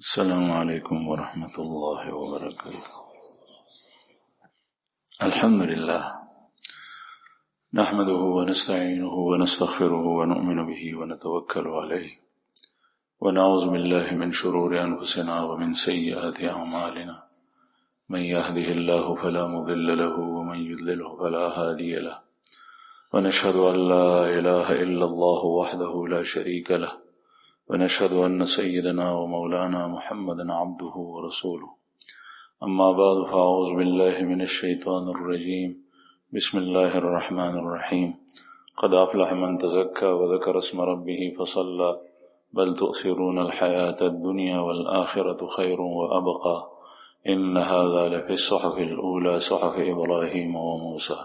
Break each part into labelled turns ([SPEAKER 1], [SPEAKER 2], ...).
[SPEAKER 1] السلام عليكم ورحمة الله وبركاته. الحمد لله نحمده ونستعينه ونستغفره ونؤمن به ونتوكل عليه ونعوذ بالله من شرور أنفسنا ومن سيئات أعمالنا من يهده الله فلا مضل له ومن يضلله فلا هادي له ونشهد أن لا إله إلا الله وحده لا شريك له ونشهد أن سيدنا ومولانا محمدا عبده ورسوله أما بعد فأعوذ بالله من الشيطان الرجيم بسم الله الرحمن الرحيم قد أفلح من تزكى وذكر اسم ربه فصلى بل تؤثرون الحياة الدنيا والآخرة خير وأبقى إن هذا لفي الصحف الأولى صحف إبراهيم وموسى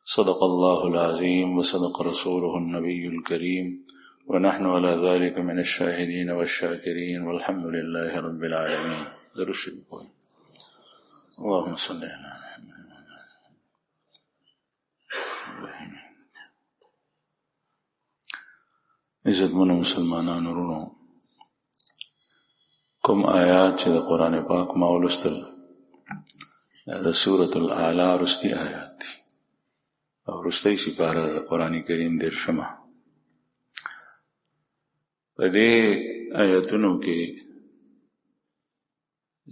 [SPEAKER 1] صدق الله العظيم وصدق رسوله النبي الكريم ونحن على ذلك من الشاهدين والشاكرين والحمد لله رب العالمين. اللهم صل على محمد. عزتمن مسلمانانو ورونو، کوم آیات چې د قرآن پاک ما ولوستل د سورة الاعلى رستی آیات دي او رستی سپاره د قرآن کریم 10 په دې آیاتونو کې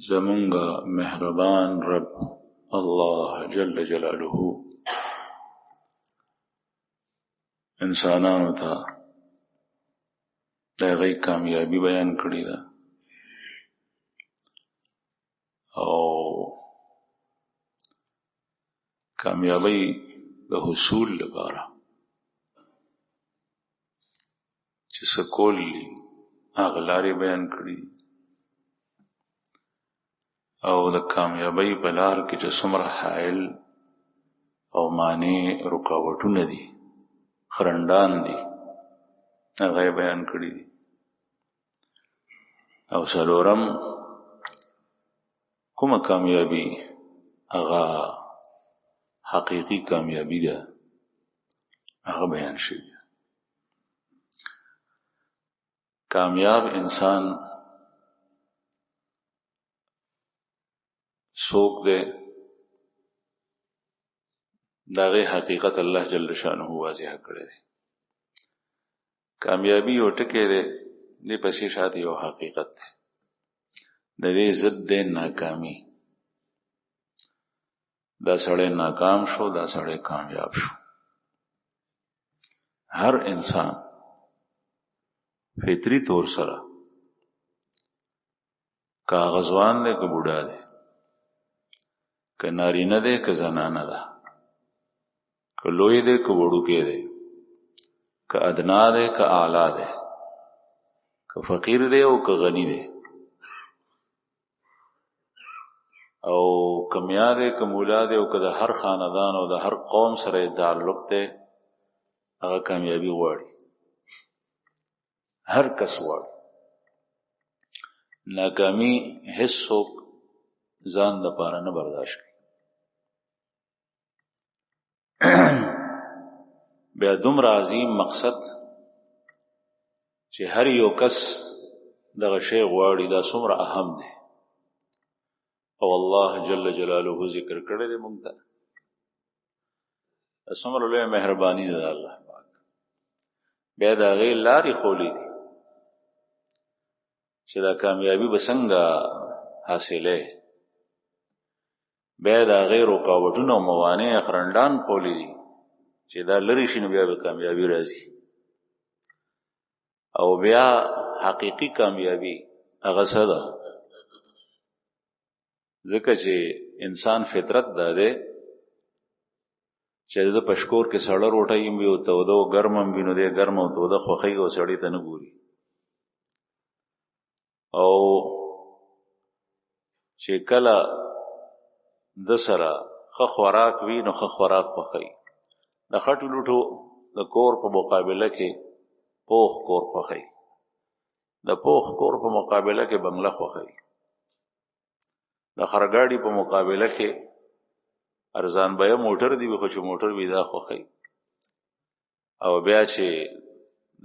[SPEAKER 1] زمونږ مهربان رب الله جل جلاله انسانانو ته د هغوی کامیابی بیان کړې ده او کامیابی د حصول لپاره چې څه کول دي هغه لارې بیان کړي او د کامیابی په لار کې چې څومره حائل او مانع رکاوټونه دي خرندان دي هغه بیان کړي دي او څلورم کومه کامیابی هغه حقیقی کامیابی ده هغه بیان شوی. کامیاب انسان څوک دی دغه حقیقت الله جل شانه واضح کړی دی. کامیابی یو ټکی دی د پسې شاته یو حقیقت دی د دې ضد دی ناکامی. دا سړی ناکام شو دا سړی کامیاب شو. هر انسان فطری طور سره کاغذوان دی که بوډا دی که نارینه دی که زنانه ده که لوی دی که وړوکی دی که ادنا دی که اعلی دی که فقیر دی او که غنی دی او که میا دی که مولا دی او که د هر خاندان او د هر قوم سره تعلق دی هغه کامیابی غواړي. هر کس غواړي. ناکامی هیڅ څوک ځان لپاره نه برداشت کوي. بیا دومره عظیم مقصد چې هر یو کس دغه شی غواړي دا څومره اهم دی او الله جل جلاله ذکر کړی دی موږ ته څومره لویه مهرباني ده الله پاک. بیا د هغې لارې ښوولې دي چې دا کامیابی به څنګه حاصلې. بیا د هغې رکاوټونه او موانع خرندان ښوولې دي چې دا لرې شي نو بیا به کامیابي راځي. او بیا حقیقي کامیابی هغه څه ده ځکه چې انسان فطرت دا دی چې د پشکور کې سړه روټۍ هم وي او توده او ګرم هم وي نو دی ګرم او توده خوښوي او سړي ته نه ګوري. او چې کله د سره ښه خوراک وي نو ښه خوراک خوښوي. د خټو لوټو د کور په مقابله کې پوخ کور خوښوي. د پوخ کور په مقابله کې بنگله خوښوي. د خرګاډي په مقابله کې ارزان بیه موټر دی خو چې موټر وي دا خوښوي. او بیا چې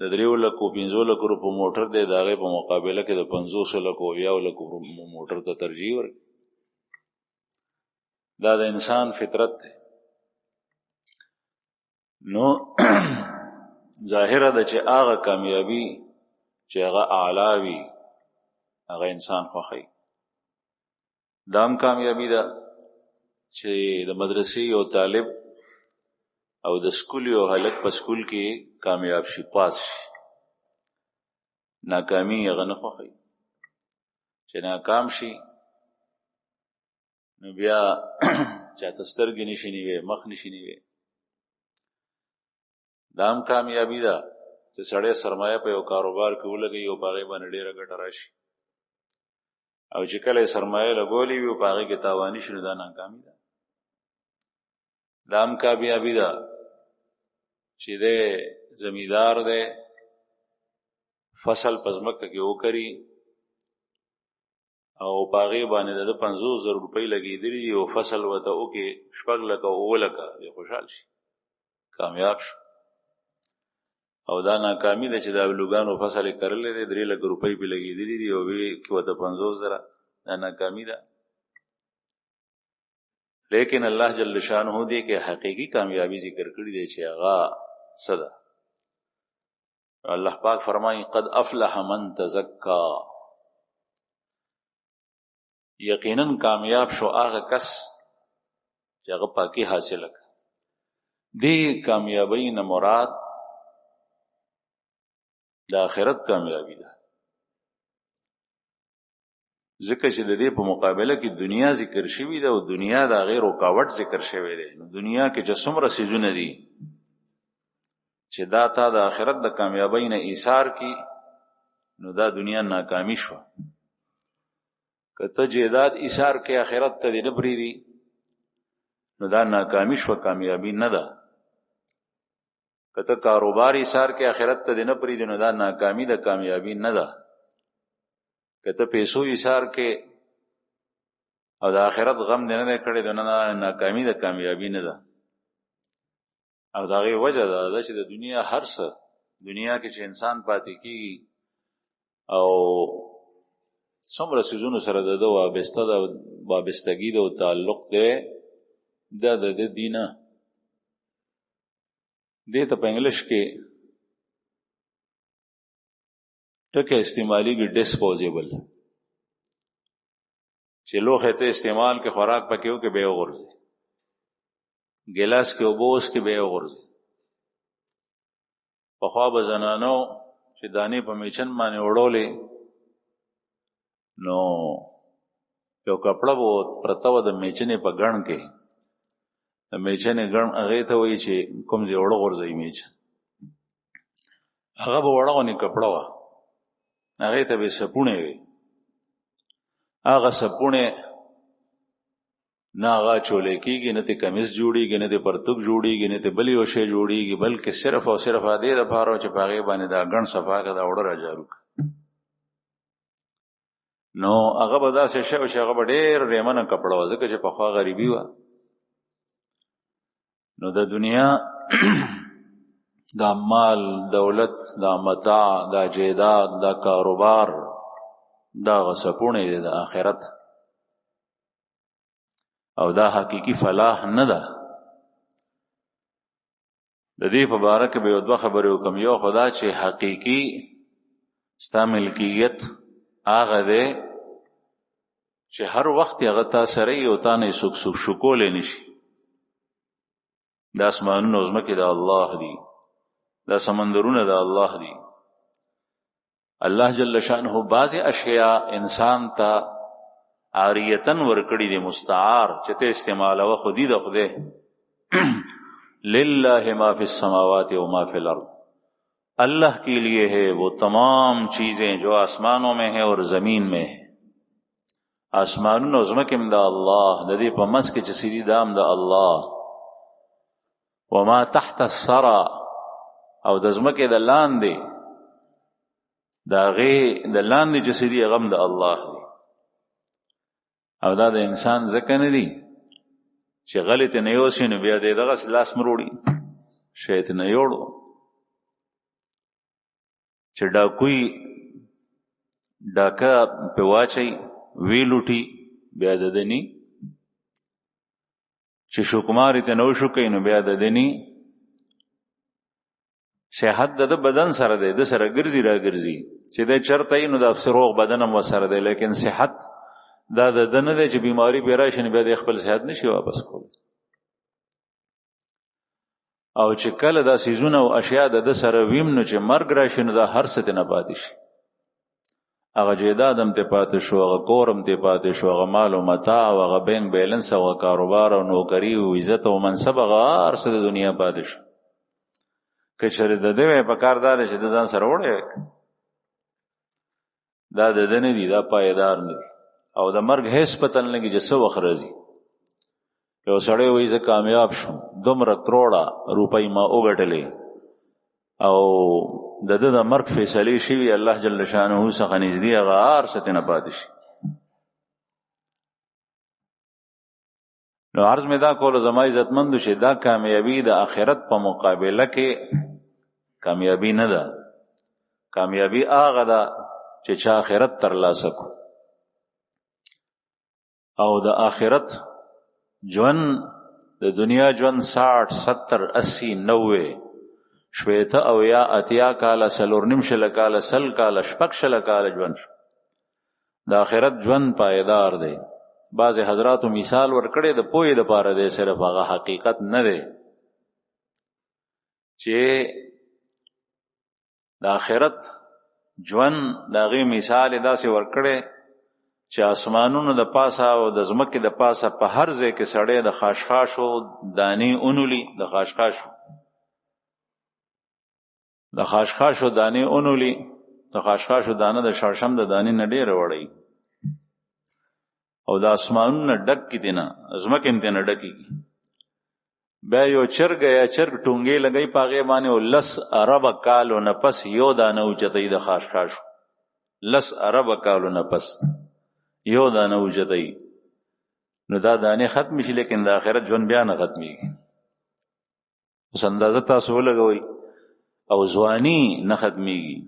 [SPEAKER 1] د 3 لکو 5 لکو روپو موټر دی، د هغې په مقابله کې د 500 لکو 1 لکو موټر ته ترجیح ورکړي. دا د انسان فطرت دی. نو ظاهره ده چې هغه کامیابی چې هغه اعلی وي هغه انسان خوښوي. دا هم کامیابی ده چې د مدرسې یو طالب او د سکول یو هلک په سکول کې کامیاب شي، پاس شي. ناکامي هغه نه خوښوي. چې ناکام شي نو بیا چاته سترګې نشي نیوی، مخ نشي نیوی. دا هم کامیابی ده چې سړی سرمایه په یو کاروبار کې ولګوي او په هغې باندې ډېره ګټه راشي، او چې کله یې سرمایه لګولې وي او په هغې کې تاواني شي نو دا ناکامي ده. دا هم کامیابي ده چې دی زمیندار دی، فصل په ځمکه کې وکري او په هغې باندې د 50,000 روپۍ لګېدلي دي او فصل ورته وکړي 6 لکه 7 لکه، دی خوشحال شي، کامیاب شو. او دا ناکامي ده چې د الوګانو فصل یې کرلی دی 3 لکه روپۍ پې لګېدلي دي او وی کې ورته 50,000. دا ناکامي ده. لیکن الله جل شانه دی کې حقیقی کامیابی ذکر کړی دی چې هغه څه ده. الله پاک فرمایي قد افلح من تزکا، یقینا کامیاب شو هغه کس چې هغه پاکی حاصله کړه. دې کامیابی نه مراد د آخرت کامیابی ده، ځکه چې د دې په مقابله کې دنیا ذکر شوی ده او دنیا د هغې رکاوټ ذکر شوی دی. نو دنیا کې چې څومره څیزونه دي چې دا تا د آخرت د کامیابی نه ایثار کی نو دا دنیا ناکامی شو. که ته جیداد ایثار کې آخرت ته دې نه پرېږدي نو دا ناکامی شو، کامیابی نه ده. که ته کاروبار ایثار کې آخرت ته دې نه پرېږدي نو دا ناکامی ده، کامیابی نه ده. که ته پیسو ایثار کې او د آخرت غم دې نه دی کړی نو ناکامی ده، کامیابی نه ده. او د هغې وجه دا چې د دنیا هر څه دنیا کې چې انسان پاتې کېږي او څومره څیزونو سره د ده وابستګي ده او تعلق دی دا د ده دي نه. دې ته په انګلیش کې ټکه استعمالیږي ډسپوزیبل، چې لوښی ته استعمال کې خوراک پکې وکړې بیا وغورځي، ګیلاس کې اوبه وڅښې بیا وغورځي. پخوا به زنانو چې دانې په میچن باندې وړولې نو یو کپړه به پرته وه د میچنې په ګڼ کې، د میچنې ګڼ هغې ته وایي چې کوم ځای اوړه غورځوي میچن، هغه به وړه غونې کپړه وه، هغې ته به سپوڼې وي. هغه سپوڼې نه هغه چولی کېږي، نه ته کمیس جوړېږي، نه ته پرتوګ جوړېږي، نه ته بل یو شی جوړېږي، بلکې صرف او صرف دې دپاره چې په هغې باندې دا ګڼ صفا کړه، دا اوړه را جارو کړه. نو هغه به داسې شی و چې هغه به ډېر ریمنه کپړه وه، ځکه چې پخوا غریبي وه. نو د دنیا دا مال، دولت، دا متاع، دا جیداد، دا کاروبار، دا غسپونه دی د آخرت، او دا حقیقی فلاح نه ده. د دې په باره کې به یو دوه خبرې وکړم. یو خدا چې حقیقی ستا ملکیت هغه دی چې هر وخت هغه تا سره یې او تا نه یې څوک شکولی نشي. دا اسمانونه او ځمکې د الله دي، دا سمندرونه د الله دي. الله جل شانه بعضې اشیاء انسان ته عاریتن ورکړي دي، مستعار چې ته استعمالوه، خو دي د خدای. للہ ما فی السماوات و ما فی الارض، اللہ کے لیے ہے وہ تمام چیزیں جو آسمانوں میں ہیں اور زمین میں ہیں. آسمانونو زمکم دا الله، د دې په منځ کې چې سیدي دام د الله. وما تحت الثرى، او د زمکې د لاندې د هغې د لاندې چې سیدي غم د الله دی. او دا د انسان ځکه نه دي چې غلی ته نه یوسي نو بیا دی دغسې لاس مروړي، شی ته نه یوړو. چې ډاکوي ډاکه په واچي وی لوټي بیا د دني چې شوکماري ته نو شو کینو بیا د دني صحت د بدن سره دی د سره ګرځي را ګرځي چې د چرته نو د افسروغ بدن هم سره دی لیکن صحت دا د دنه دی چې بیماری به راشي بیا د خپل صحت نشي واپس کول او چې کله دا سيزونه او اشیاء د سره ویم نو چې مرګ راشي نو دا هر څه نه پاتې شي هغه جیداد هم ته پاتې شو هغه کور هم ته پاتې شو هغه مال او متاع او هغه بین بیلنس او کاروبار او نوکری او عزت او منصب هغه هر څه د دنیا پاتې شو که چېرې د دې په کاردار چې د ځان سره وړي دا د دنه دي دا پایدار نه دي او د مرګ هیڅ پته نه لګي چې څو وخت راځي یو سړی وایي زه کامیاب شم دومره کروڑه روپۍ ما وګټلې او د مرګ فیصله شوی الله جل شانه څخه نږدې هغه هر څه نه پاتې شي نو عرض مې دا کول زما عزتمند چې دا کامیابی د آخرت په مقابله کې کامیابی نه ده کامیابی هغه ده چې چا آخرت ترلاسه کو او د آخرت ژوند د دنیا ژوند 60 70 80 90 شویته او یا اتیا کاله سلور نیم شل کاله سل کاله شپږ شل کاله ژوند د آخرت ژوند پایدار دی بعض حضراتو مثال ورکړي د پوهې د پاره دی صرف هغه حقیقت نه دی چې د آخرت ژوند دغه مثال داسې ورکړي چې اسمانونو د پاسه او د ځمکې د پاسه په هر ځای کې سړی د خاشخاشو دانی اونولي د خاشخاشو دانی اونولي د خاشخاشو دانه د شړشم د دانی نه ډېر وړي او د اسمانونو ډک کی دینه ځمکې نه ډکی بیا یو چرګ ټونګې لګی پاغه باندې او لس عرب کالو نه پس یو دانه اوچتای د خاشخاشو لس عرب کالو نه پس یو دانه اوچتای نو دا دانه ختم شي لیکن د آخرت ژوند بیا نه ختميږي اوس اندازه تاسو ولګوي او ځواني نه ختميږي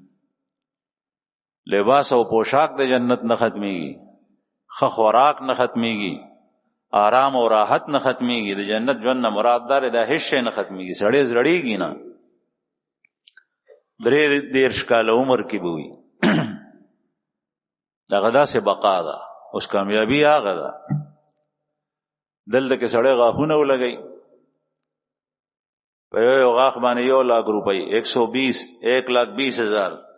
[SPEAKER 1] لباس او پوشاک د جنت نه ختميږي خ خوراک نه ختميږي آرام او راحت نه ختميږي د جنت ژوند نه مراد دار د هیڅ شي نه ختميږي سړی زړیږي نه درې کال عمر کې بوي دا غدا سے بقا ده اوس کامیابی هغه ده دلته کې سړی غاښونه ولګي په یو غاښ باندې 1 लाख روپۍ 1,20,000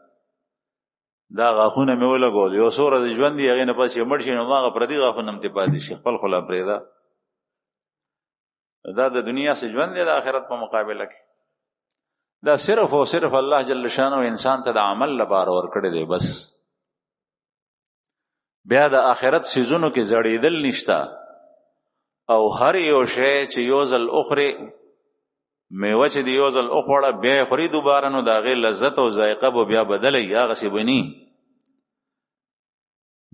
[SPEAKER 1] دا غاښونه مې ولګول یو سوره د ژوند دی هغه نه پس یې مړ شي نو ماغه پردي غاښونه هم ته پاتې شي خپل خلا پرېدا دا د دنیا سے ژوند دی د آخرت په مقابله کې دا صرف او صرف الله جل شانه انسان ته د عمل لپاره ورکړي دی بس بیا د آخرت سيزونو کې زړېدل نشتا او هر یو شی چې یوزل اخرى میوه چې دی یوزل اخوړه بیا خوري دوباره نو دا غي لذت او ذائقه به بیا بدلې یا غسی بني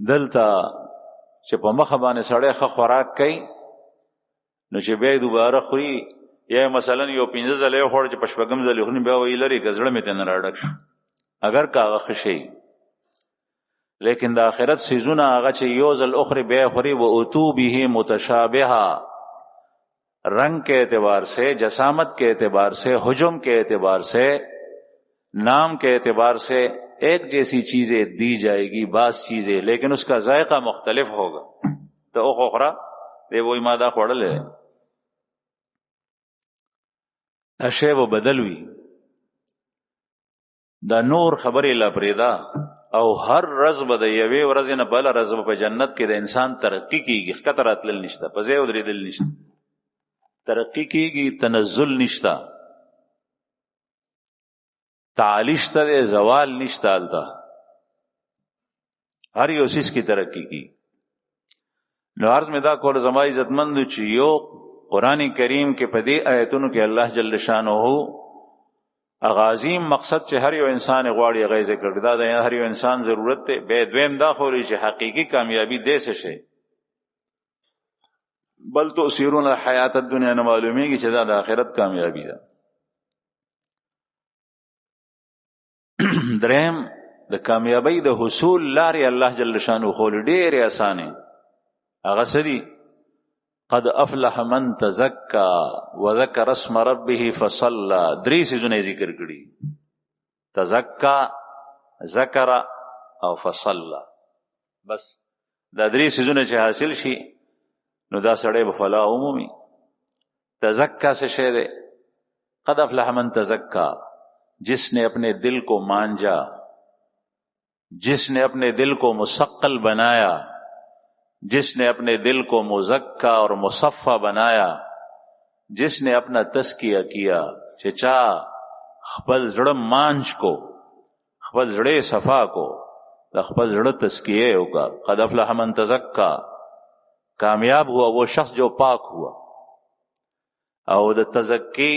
[SPEAKER 1] دلته چې په مخ باندې سړی ښه خوراک کوي نو چې بیا دوباره خوري یا مثلا یو 15 ځله خور چې پښپغم ځله خوري بیا وی لري غزړه مې تن راډک شو اگر کاغه خشي لیکن د آخرت سيزونه هغه چې یوزل اخرى بیا خوري و اتو به متشابهه رنگ کے اعتبار سے جسامت کے اعتبار سے حجم کے اعتبار سے نام کے اعتبار سے ایک جیسی چیزیں دی جائے گی بعض چیزیں لیکن اس کا ذائقہ مختلف ہوگا تو اخرى دے وہی مادہ خوڑل ہے اشے و بدلوی دا نور خبری لا پریدا او هر رزب د یوې ورځې نه بل رزب په جنت کې د انسان ترقی کیږي خطرات لل نشته په ځای ودرېدل نشته ترقی کیږي تنزل نشتا تعالیش ته زوال نشتا التا هر یو سیس کی ترقی کی نو عرض میں دا کول زما عزتمند چې یو قران کریم کې په دې آیتونو کې الله جل شانه اغازیم مقصد چې هر یو انسان غواړي غي ذکر دا د هر یو انسان ضرورت ته به دویم دا خوري چې حقيقي کامیابی دې څه شي بل تو سیرون حیات الدنیا نه معلومیږي چې دا د آخرت کامیابی ده درهم د کامیابی د حصول لارې الله جل شانه خو ډېرې اسانه هغه سدي قد افلح من تزكى وذكر اسم ربه فصلى. درې سيزونه ذکر کړي، تزكى، ذکر او فصلى. بس دا درې سيزونه چې حاصل شي نو دا سړی به فلاح عمومي. تزكى سے شے دے، قد افلح من تزكى، جس نے اپنے دل کو مانجا، جس نے اپنے دل کو مسقل بنایا، جس نے اپنے دل کو مزکا اور مصفہ بنایا، جس نے اپنا تزکیہ کیا چچا خپل زړه مانج کو، خپل زړه صفا کو، د خپل زړه تزکیه ہوگا. قد افلح من تزکا، کامیاب ہوا وہ شخص جو پاک ہوا. او د تزکی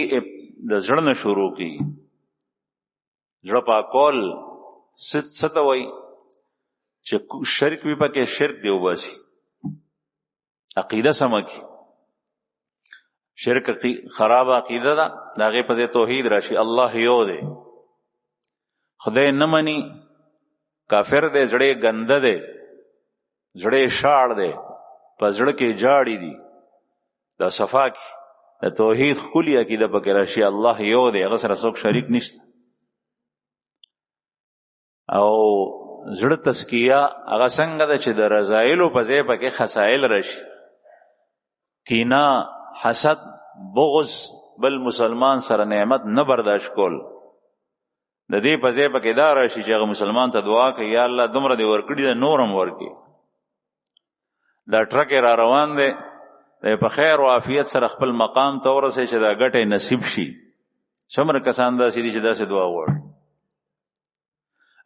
[SPEAKER 1] د زړه نه شروع کی. زړه پاکول ستوي چې شرک وي پکې شرک دی وباسي، عقیده سمکی. شرک خراب عقیده ده، داغه په توحید راشي. الله یو دی، خدای نه مني، کافر دی، زړه ګنده دی، زړه شاړ دی، په زړه کې جاړي دي. دا صفا کی د توحید خلی عقیده پکې راشي. الله یو دی، هغه سره څوک شریک نشته. او زړه تزکیه هغه څنګه ده چې د رضایلو په ځای پکې خسائل راشي. کینا، حسد، بغض، بل مسلمان سره نعمت نه برداشت کول، د دې په ځای پکې دا راشي چې هغه مسلمان ته دعا کوي یا الله دومره دې ورکړي د نورم ورکړي. دا ټرک را روان دی، په خیر او عافیت سره خپل مقام ته ورسې چې دا ګټه نصیب شي. څومره کسان داسې دي چې داسې دعا غواړي.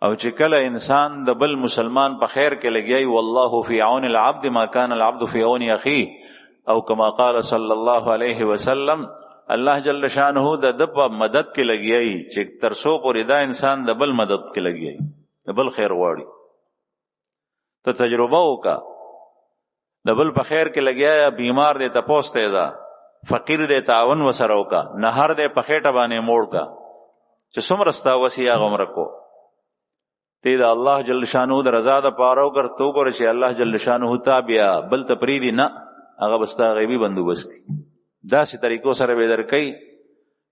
[SPEAKER 1] او چې کله انسان د بل مسلمان په خیر کې لګیای، والله فی عون العبد ما کان العبد فی عون اخیه، او کما قال صلی الله علیه وسلم، الله جل شانه د په مدد کې لګیای چې ترسو پورې دا انسان د بل مدد کې لګیای، د بل خیر غواړي. ته تجربه وکا، د بل په خیر کې لګیا، بیمار دی تپوس ته ځه، فقیر دی تعاون وسره وکا، نهر دی په خېټه باندې موړ کا، چې څومره ستا وسې هغه عمر کو. ته د الله جل شانه د رضا د پاره وګرځو ګور چې الله جل شانه تابع بل ته پریدي نه، هغه بستا غیبی بندوبست کی. داسې طریقو سره به درکې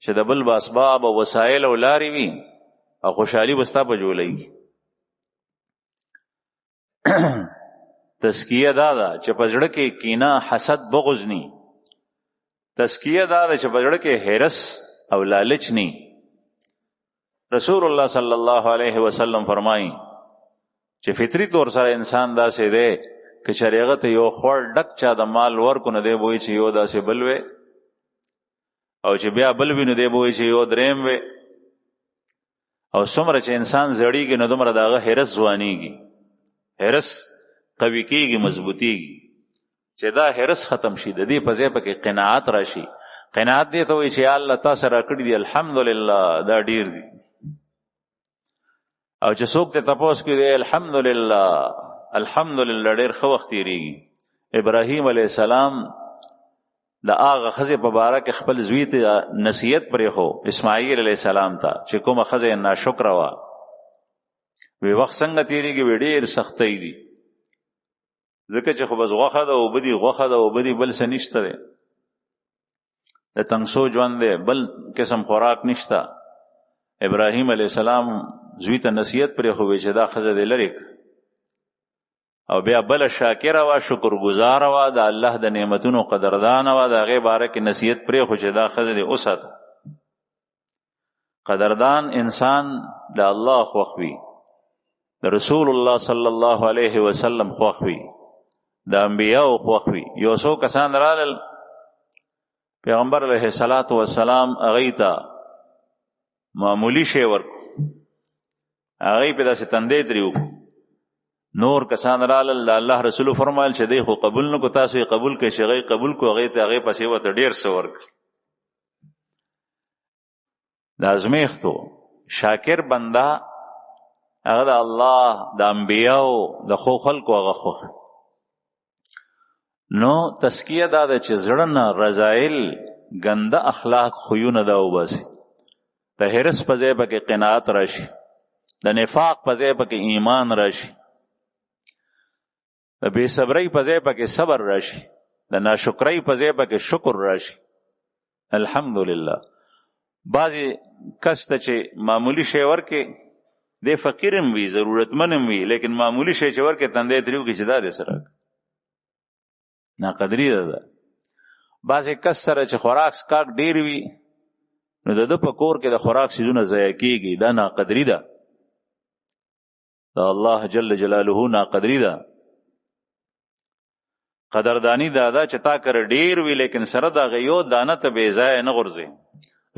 [SPEAKER 1] چې د بل باسباب او وسایل او لارې وي او خوشحالي بستا په جوړیږي. تزکیه دا ده چې په زړه کې کینه، حسد، بغض ني. تزکیه دا ده چې په زړه کې حرص او لالچ ني. رسول الله صلی الله علیه وسلم فرمایي چې فطری طور سره انسان داسې دی که چریغه ته یو خور ډک چا د مال ورکو نه دی بوي چې یو داسې بل وي، او چې بیا بل وي نو دی بوي چې یو دریم وي. او څومره چې انسان زړیږي نو دومره دغه حرص ځوانیږي، حرص قوي کیږي، مضبوطیږي. چې دا حرص ختم شي، د دې په ځای پکې قناعت راشي. قناعت دې ته وایي چې الله تاسو را کړی دی، الحمدلله دا ډیر دی. او چې څوک ته تاسو کې دی الحمدلله الحمدلله ډیر خو وخت تیریږي. ابراهیم علیه السلام د هغه خزه په باره کې خپل زوی ته نصیحت پرې خو اسماعیل علیه السلام ته چې کومه خزه ناشکر وا، وی وخت څنګه تیریږي، وی ډیر سختۍ دي، ځکه چې خو بس غوښه ده او بدی غوښه ده او بدی بل څه نشته دی، د تنګسو ژوند دی، بل قسم خوراک نشته. ابراهیم علیه السلام زوی ته نصیحت پرې خو چې دا خزه دی لري، او بیا بل شاکر وا، شکر گزار وا، د الله د نعمتونو قدردان وا، د هغه باره کې نصیحت پرې خو چې دا خزه دی اوسات. قدردان انسان د الله خوښوي، د رسول الله صلی الله علیه وسلم خوښوي، د انبیاء خوښوي. یو څو کسان رالل پیغمبر علیه الصلاۃ والسلام هغه ته معمولی شی ورکو، هغه په داسې تندې تریو. نور کسان رالل، الله رسول فرمایل چې دی خو قبول نکو، تاسو یې قبول کړئ. چې هغه قبول کو، هغه ته هغه پسې وته ډیر څه ورک. د ازمیختو شاکر بنده هغه د الله د انبیاء د خو خلکو هغه خو. نو تزکیه دا ده چې زړه نه رضایل، ګنده اخلاق، خویونه دا وباسي. د حرص په ځای پکې قناعت راشي. د نفاق په ځای پکې ایمان راشي، د بے صبرۍ په ځای پکې صبر راشي، د ناشکرۍ په ځای پکې شکر راشي. الحمدلله. بعضې کس ته چې معمولی شی ورکې دی فقیر هم وي ضرورتمن هم وي، لیکن معمولی شی چې ورکې تندی تریو کې چې دا دې سره ناقدري ده. بعضې کس سره چې خوراک سکاک ډیر وي نو د ده په کور کې د خوراک څیزونه ضایع کېږي، دا ناقدري ده، دا الله جل جلاله ناقدري ده. قدردانی دا ده چې تا کر ډیر وی لیکن سره دا غیو دانه ته بے ځای نه غورځي.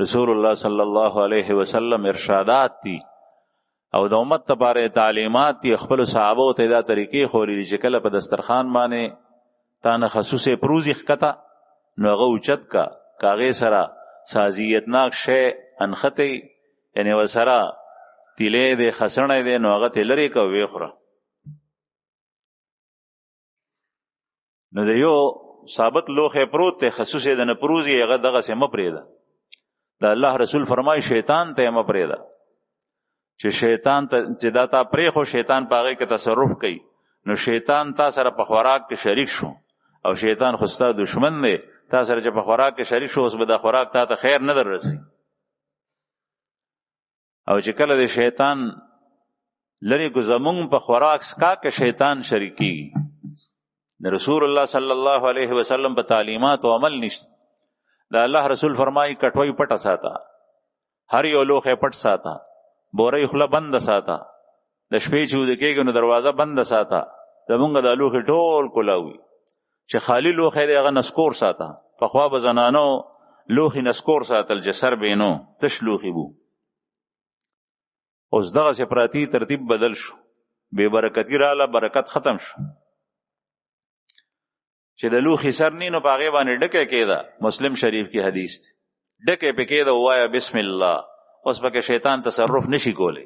[SPEAKER 1] رسول الله صلی الله علیه وسلم ارشادات دي او د امت لپاره تعلیمات دي، خپل صحابه ته دا طریقې خوري دي چې کله په دسترخوان باندې تا نه خصوصي پروزی خکته نو هغه اوچت کا کاغې سره سازیتناک شی انختی، یعنی وسره تیلې دی خسنه دی نو هغه ته لري کا وی خوره. نو د یو ثابت لوخه پروت ته خصوصي د نه پروزی هغه دغه سم پرېده. د الله رسول فرمای شیطان ته م پرېده چې شیطان ته چې دا تا پرې خو شیطان پاغه کې تصرف کوي، نو شیطان تا سره په خوراک کې شریک شو او شیطان خو ستا دشمن دی، تا سره چې په خوراک کې شریک شو اوس به د خوراک تا ته خیر نه در رسي. او چې کله د شیطان لری کو زمون په خوراک سکا کې شیطان شریکی، رسول الله صلی الله علیه وسلم په تعلیمات او عمل نشته. دا الله رسول فرمایي کټوي پټه ساته، هر یو لوخه پټ ساته، بورې خله بند ساته، د شپې چې د کېږي نو دروازه بند ساته. زمونږ د لوخه ټول کولاوي چې خالی لوخه دی هغه نسکور ساته. په خوا به زنانو لوخي نسکور ساتل جسر بینو تش لوخي بو. اوس دغه سپراتی ترتیب بدل شو، بے برکتی رااله، برکت ختم شو. چې د لوخي سر نینو په هغې باندې ډکه کېده، مسلم شریف کی حدیث دی، ډکه پې کېده ووایه بسم الله. اوس پکې شیطان تصرف نشي کولی.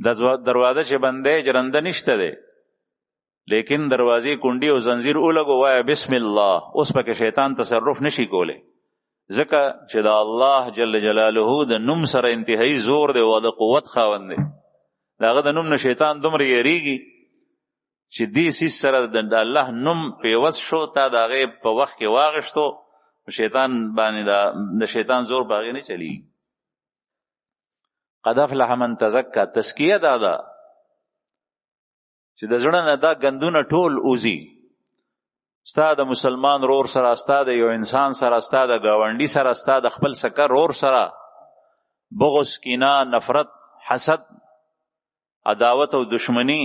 [SPEAKER 1] د دروازه چې بندې جرنده نشته دی، لیکن دروازې کونډي او زنجیر ولګو وایه بسم الله، اوس پکې شیطان تصرف نشي کولی. ځکه چې د الله جل جلاله د نوم سره انتهایی زور دی او د قوت خاوند دی. د هغه د نوم نه شیطان دومره یریږي چې دې سیس سره د الله نوم پیوس شو، تا د هغې په وخت کې واغشتو، شیطان باندې د شیطان زور په هغې نه چلیږي. قد افلح من تزکا، تزکیه دا ده چې د زړه نه دا ګندونه ټول اوزي. ستا د مسلمان رور سره، ستا د یو انسان سره، ستا د ګاونډي سره، ستا د خپل سکر رور سره بغض، کینه، نفرت، حسد، عداوت او دشمنی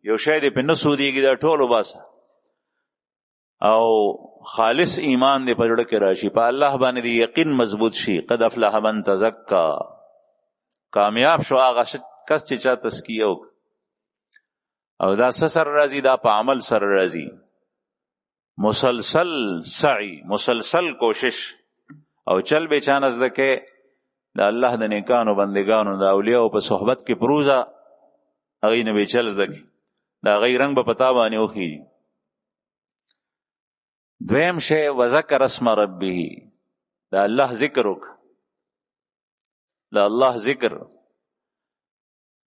[SPEAKER 1] یو شی دی په نه سودیږي، دا ټول وباسه او خالص ایمان دی په زړه کې راشي، په الله باندې دی یقین مضبوط شي. قد افلح من تزکا، کامیاب شو هغه کس چې چا تزکیه وکړه. او دا څه سره راځي؟ دا په عمل سره راځي. مسلسل سعی، مسلسل کوشش او چل به چانه زده کې د الله د نیکانو بندگانو د اولیاء په صحبت کې پروزه هغې نه به چل زده کې د هغې رنګ به پتا باندې وخیږي. دویم شی وذکر اسم ربه، د الله ذکر وکړه، د الله ذکر،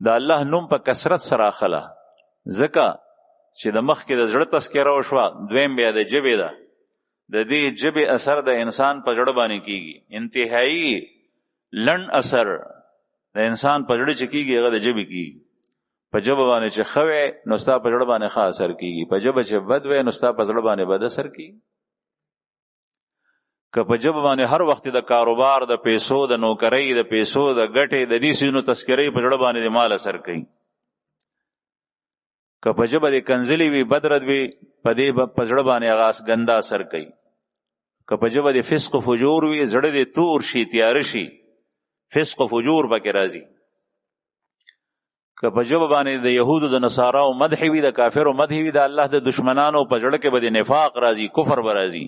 [SPEAKER 1] د الله نوم په کثرت سره اخله. ځکه چې د مخ کې د زړه تذکره وشوه، دویم بیا د ژبې ده. د دې ژبې اثر د انسان په زړه باندې کیږي، انتهایی لنډ اثر د انسان په زړه چې کیږي هغه د ژبې کیږي. په ژبه باندې چې ښه وی نو ستا په زړه باندې ښه اثر کیږي، په ژبه چې بد وی نو ستا په زړه باندې بد اثر کیږي. که په ژبه باندې هر وخت د کاروبار، د پیسو، د نوکرۍ، د پیسو، د ګټې، د دې څیزونو تذکرې په زړه باندې د مال اثر کوي. که په ژبه د کنځلې وي، بدرد وي، په دې په زړه باندې هغه ګنده اثر کوي. که په ژبه د فسق و فجور وي، زړه د تور شي، تیاره شي، فسق و فجور پکې راځي. که په ژبه باندې د یهودو د نصاراو مدح وي، د کافرو مدح وي، د الله د دشمنانو په زړه کې به د نفاق راځي، کفر به راځي،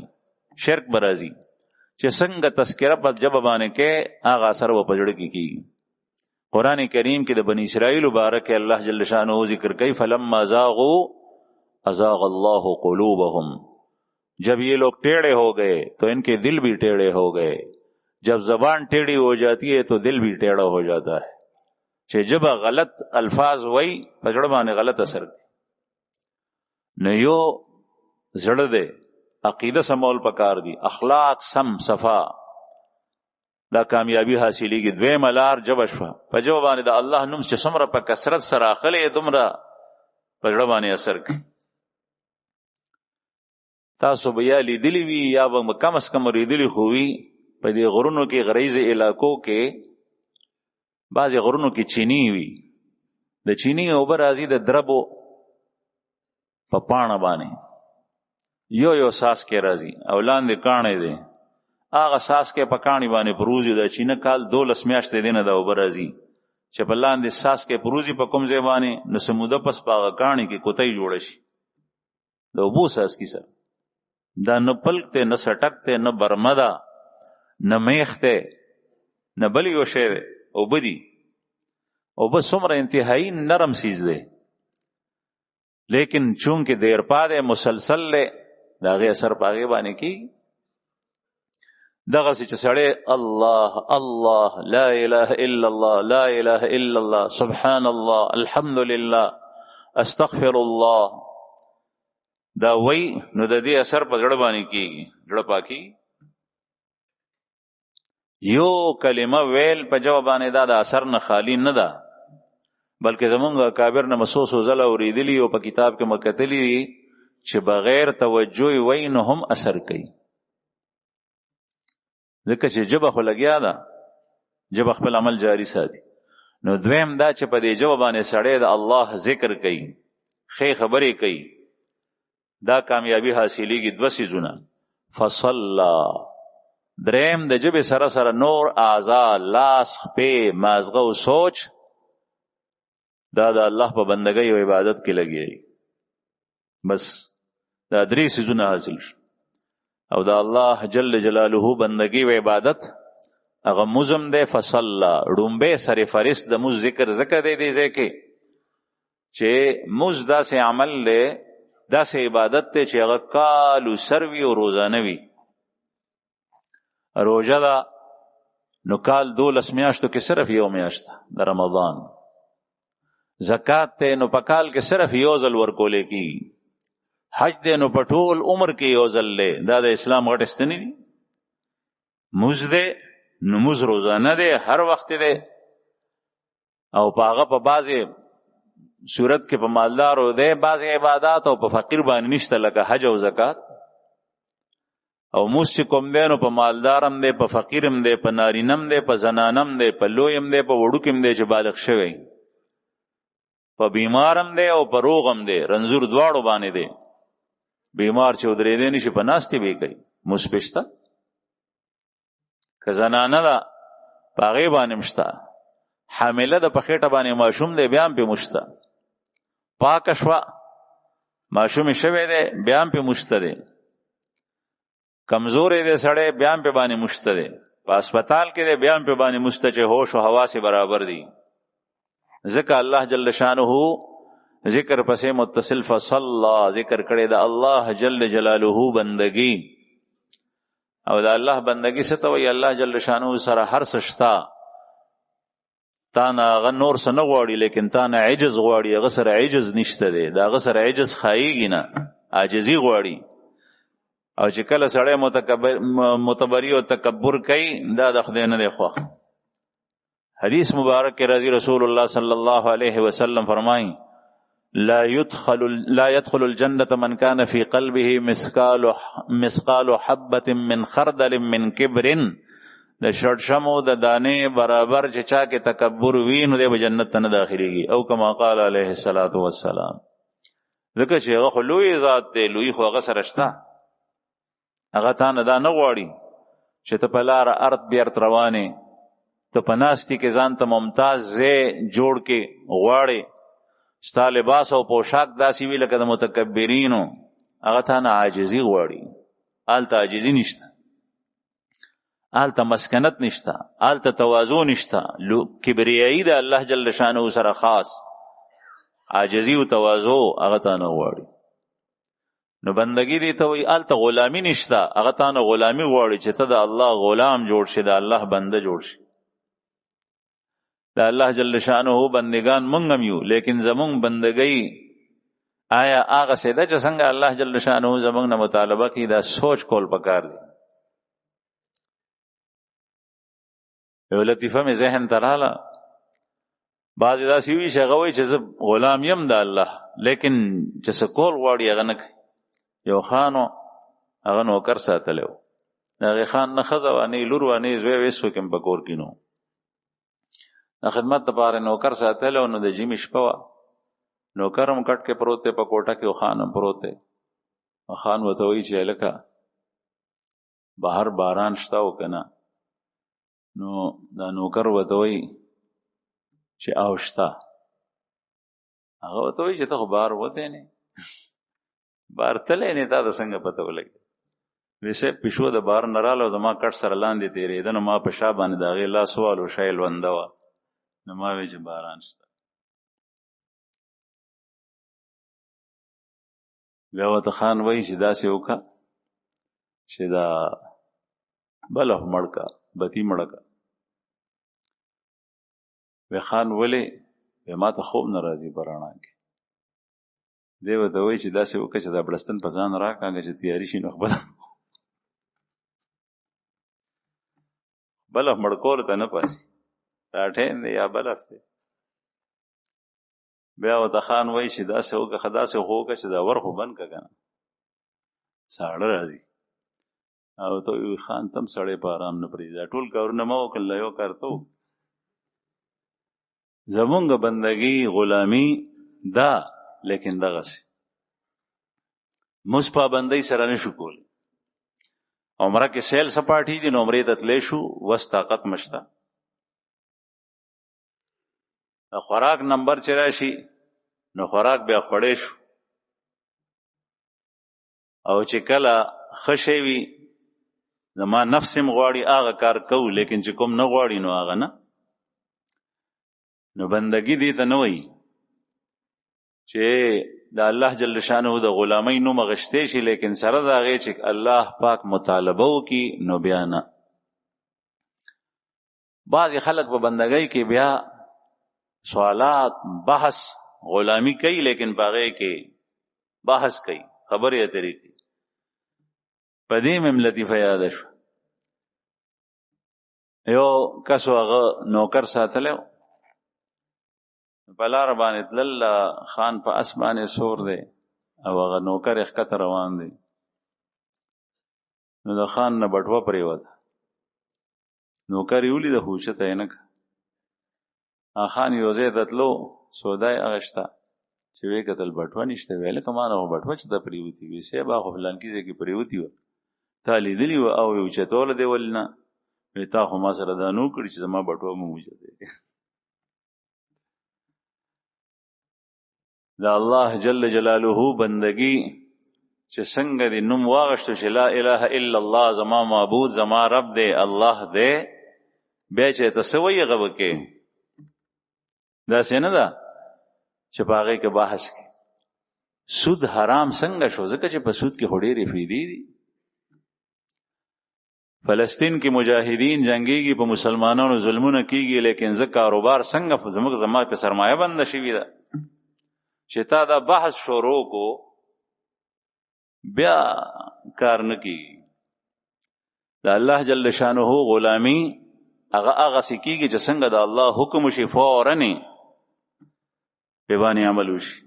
[SPEAKER 1] شرک به راځي. چې څنګه تذکره په ژبه باندې کې هغه اثر به په زړه کې کیږي. قرآن کریم کې د بنی اسرائیل مبارک اللہ جل شانہ ذکر کئی فلما زاغوا ازاغ اللہ قلوبهم، جب یہ لوگ ٹیڑے ہو گئے تو ان کے دل بھی ٹیڑے ہو گئے. جب زبان ٹیڑھی ہو جاتی ہے تو دل بھی ٹیڑھا ہو جاتا ہے. چې جبه غلط الفاظ وای په زړه باندې غلط اثر کوي. نو یو زړه دی، عقیده سمول پکار دی، اخلاق سم صفا، دا کامیابی حاصلېږي. دویمه لار جبه شوه، په جبه باندې د الله نوم چې څومره په کثرت سره اخلې دومره په زړه باندې اثر کوي. تاسو به یا لیدلی وي یا به کم از کم لیدلی خو وي په دې غرونو کې غریزي علاقو کې بعضې غرونو کې چینی وي، د چینی اوبه راځي د دربو په پاڼه باندې یو یو ساس کې راځي او لاندې کاڼی دی، هغه ساس کې په کاڼي باندې پروزي د چینه کال 12 میاشتې دی نه د اوبه راځي چې په لاندې ساس کې پروزي په کوم ځای باندې نو سموده پس په هغه کاڼي کې کوتۍ جوړه شي د اوبو ساس کې سره. دا نه پلک ته نه سټک ته نه برمه ده نه میخ ته نه بل یو شی دی، اوبه دي. اوبه څومره انتهایی نرم سیز دی لیکن چونکه دیر پاده مسلسل له د هغې اثر په هغې باندې کېږي. دغسې چې سړی الله الله لا اله الا الله لا اله الا الله سبحان الله الحمد لله استغفر الله دا وی نو د دې اثر په زړه باندې کېږي، زړه پاکي. یو کلمه ویل په جواب باندې دا د اثر نه خالی نه ده، بلکې زمونږ اکابر نه مسوس وزله اورېدلي او په کتاب کې مکتلي چې بغیر توجه وی نو هم اثر کوي. ځکه چې ژبه خو لګیا ده، ژبه خپل عمل جاری ساتي. نو دویم دا چې په دې ژبه باندې سړی د الله ذکر کوي، ښې خبرې کوي، دا کامیابی حاصلېږي. دوه څیزونه، فصلا، دریم د ژبې سره سره نور اعضا، لاس، خپې، مازغه او سوچ، دا د الله په بندګۍ او عبادت کې لګي. بس دا درې څیزونه حاصل شو او دا الله جل جلاله بندگی و عبادت هغه مزم ده. فصلا ډومبه سره فرست د مز ذکر زکه دی دی ځکه چې مز داسې عمل له داسې عبادت ته چې هغه کالو سروي او روزانه وي. روزه دا نو کال 12 میاشتو کې صرف یو میاشت د رمضان. زکات ته نو په کال کې صرف یو ځل ورکول کی. حج دې نو په ټول عمر کې یو ځل له دا د اسلام غټ ستنې دي. موز دې نو موز روزانه دې هر وخت دې او په هغه په بعضې صورت کې په مالدار او دې بعضې عبادات او په فقیر باندې نشته لکه حج او زکات. او موز چې کوم دی نو په مالدارم دی، په فقیرم دی، په نارینم دی، په زنانم دی، په لویم دی، په وړوکیم دی چې بالغ شوی، په بیمارم دی او په روغم دی، رنځور دواړو باندې دی. بیمار چې ودرېدی نشي په ناستې به کوي موس پشته، که زنانه ده په هغې باندې مشته، حامله ده په خېټه باندې ماشوم دی بیا هم پې مشته، پاکه شوه ماشومې شوی دی بیا هم پې مشته دی، کمزوری دی سړی بیا هم پې باندې مشته دی، په اسپتال کې دی بیا هم پې باندې مشته چې هوش او حواس برابر دي. ذکر الله جل شانه ذکر پسې متصل فصلا ذکر کړی د الله جل جلاله بندگی. او د الله بندگی څه ته وایي؟ الله جل شانه سره هر څه شته، تا نه هغه نور څه نه غواړي لیکن تا نه عجز غواړي، هغه سره عجز نشته دی، د هغه سره عجز ښایېږي نه، عاجزي غواړي. او چې کله سړی متبري او تکبر کوي دا د خدای نه دی خوښ. حدیث مبارک کې راځي رسول الله صلی الله علیه وسلم فرمایي لا يدخل الجنة من كان في قلبه مثقال حبة من خردل من كبر. د شړشمو د دانې برابر چې چا کې تکبر وي نو دی به جنت ته نه داخلېږي، او کما قال علیه الصلاة والسلام. ځکه چې هغه خو لوی ذات دی، لوی خو هغه سره شته، هغه تا نه دا نه غواړي چې ته په لاره ارت بیرت روانې، ته په ناستې کې ځان ته ممتاز ځای جوړ کې غواړې، ستا لباس او پوشاک داسې وي لکه د متکبرینو، هغه تا نه عاجزي غواړي. هلته عاجزي نشته، هلته مسکنت نشته، هلته تواضع نشته، کبریایي د الله جل شانه سره خاص، عاجزي او تواضع هغه تا نه غواړي. نو بندگی دی ته وایي هلته غلامي نشته، هغه تا نه غلامي غواړي چې ته د الله غلام جوړ شي، د الله بنده جوړ شي. دا الله جل شانه بندگان مونږ هم یو، لیکن زمونږ بندګۍ آیا هغه سیده چې څنګه الله جل شانه زمونږ نه مطالبه کوي، دا سوچ کول پکار دی. یو لطیفه مې ذهن ته راغله، بعضې داسې وي چې هغه وایي چې زه غلام یم د الله، لیکن چې څه کول غواړي هغه نه کوي. یو خان هغه نوکر ساتلی و، د هغې خان نه ښځه وه، نه لور وه، نه زوی و، هېڅ څوک هم په کور کې نه و. د خدمت دپاره نوکر ساتلی و. نو د ژمي شپه وه، نوکر هم کټ کې پروت دی په کوټه کې، او خان هم پروت دی. خان ورته وایي چې هلکه بهر باران شته او که نه؟ نو دا نوکر ورته وایي چې او شته. هغه ورته وایي چې ته خو بهر وتی نه، بهر تلی نه، تا ته څنګه پته ولګي؟ وایي صاحب پیشو د بهر نه راله او زما کټ سره لاندې تېرېده، نو ما په شا باندې د هغې لاس ووهلو، شی لونده وه، نو ما وایي چې باران شته. بیا ورته خان وایي چې داسې وکړه چې دا بلف مړ که، بتي مړه که. وی خان ولې؟ وی ما ته خوب نه راځي په رڼا کې. دی ورته وایي چې داسې وکړه چې دا بړستن په ځان راکاږه چې تیاري شي، نو خپله بلف مړ کولو ته نه پاسي، راټین دی یا بلف دی. بیا ورته خان وایي چې داسې وکړه، داسې خو وکړه چې دا ور خو بند کړه که نه، ساړه راځي. او ته وایي خان ته هم سړی په ارام نه پرېږدي، دا ټول کارونه مه وکړه، یو کار ته وکړه. زمونږ بندګي غلامي دا، لیکن دغسې موږ پابندۍ سره نه شو کولی. عمره کې سیل سپاټي دي، نو عمرې ته تلی شو، وس طاقت مشته. خوراک نمبر چې راشي نو خوراک بیا خوړی شو، او چې کله ښه شی وي زما نفس هم غواړي هغه کار کوو، لیکن چې کوم نه غواړي نو هغه نه. نو بندګي دې ته نه وایي چې د الله جل شانه د غلامۍ نوم اخیستی شي، لیکن سره د هغې چې الله پاک مطالبه وکړي نو بیا نه. بعضې خلک په بندګۍ کې بیا سوالات بحث غلامی کوي، لیکن په هغې کې بحث کوي، خبرې اترې کوي. په دې مې لطیفه یاده شوه، یو کس هغه نوکر ساتلی و، په لاره باندې تلل، خان په اس باندې سور دی او هغه نوکر یې ښکته روان دی. نو د خان نه بټوه پرېوته، نوکر یې ولیده خو اوچته یې نه کړه. خان یو ځای ته تلو، سودا یې اخېسته، چې ویې کتل بټوه نشته. ویې هلکه ما نه خو بټوه چې ته پرېوتې وي؟ صاحب هغه خو فلانکي ځای کې پرېوتې وه، تا لیدلې وه او یې اوچتوله دی ولې نه؟ وایي تا خو ما سره دا نه وکړي چې زما بټوه مو اوچتې. د الله جل جلاله بندگی چې څنګه دی نوم واغشتو چې لا اله الا الله زما معبود زما رب دی الله دی، بیا چې ته څه وایې هغه وکړې. داسې نه ده چې په هغې کې بحث کې سود حرام څنګه شو؟ ځکه چې په سود کې خو ډېرې فایدې دي. فلسطین کې مجاهدین جنګېږي، په مسلمانانو ظلمونه کېږي، لیکن زه کاروبار څنګه زما په سرمایه بنده شوې ده چې تا دا بحث شروع کو بیا کار نه کېږي. د الله جل شانه غلامي هغه سکیږي چې څنګه د الله حکم شي فوراً په باندې عمل وشي.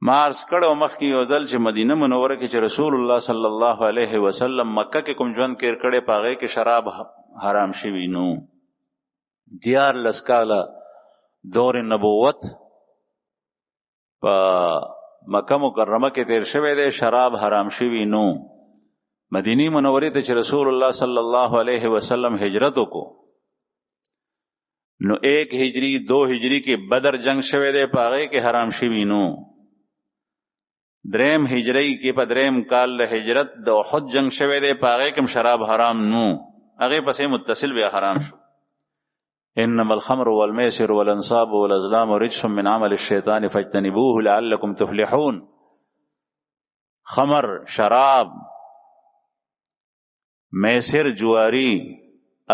[SPEAKER 1] ما عرض کړو مخکې یو ځل چې مدینه منوره کې چې رسول الله صلی الله علیه وسلم مکه کې کوم ژوند تېر کړی په هغې کې شراب حرام شوي نو 14 کاله دور نبوت په مکه مکرمه کې تیر شوی دی، شراب حرام شوي نو. مدینی منورې ته چې رسول الله صلی الله علیه وسلم هجرت وکړو نو 1 هجری 2 هجری کې بدر جنگ شوی دی، په هغې کې حرام شوي نو. 3 هجری کې په 3 کال د هجرت د احد جنگ شوی دی، په هغې کې شراب حرام نو، هغې پسې متصل بیا حرام شو. انما الخمر والميسر والانصاب والازلام رجس من عمل الشيطان فاجتنبوه لعلكم تفلحون. خمر، شراب، میسر، جواری،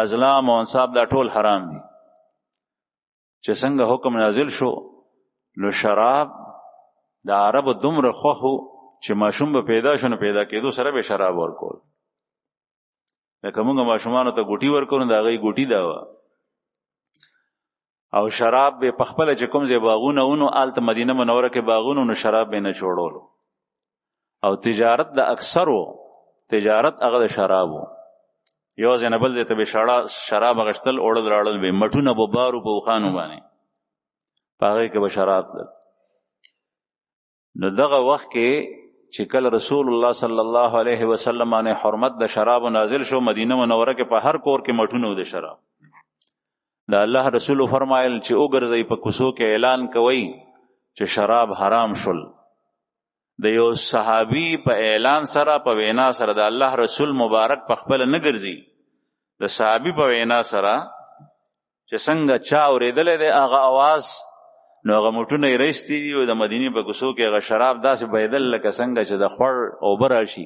[SPEAKER 1] ازلام او انصاب دا ټول حرام دي. چې څنګه حکم نازل شو نو شراب د عربو دومره خوښو چې ماشوم به پیدا شو نو پیدا کېدو سره به شراب ورکول. لکه موږ ماشومانو ته ګوټي ورکول نو د هغې ګوټي دا وه. او شراب به په خپله چې کوم ځای باغونه ونو هلته مدینه منوره کې باغونه نو شراب به نه چوړولو. او تجارت د اکثرو تجارت هغه د شرابو. یو ځای نه بل ځای ته به شراب اخیستل اوړل راړل به مټونه به بارو په اوښانو باندې په هغې کې به شراب تلل. نو دغه وخت کې چې کله رسول الله صلی الله علیه وسلم باندې حرمت د شراب نازل شو مدینه منوره کې په هر کور کې مټونه د شراب. د الله رسول فرمایل چې وګرځئ په کوڅو کې اعلان کوي چې شراب حرام شول. د یو صحابي په اعلان سره په وینا سره د الله رسول مبارک په خپل نه ګرځي، د صحابي په وینا سره چې څنګه چا اورېدلی دی هغه اواز نو هغه موټونه یې رایستي دي او د مدینې په کوڅو کې هغه شراب داسې بهېدل لکه څنګه چې د خوړ اوبه راشي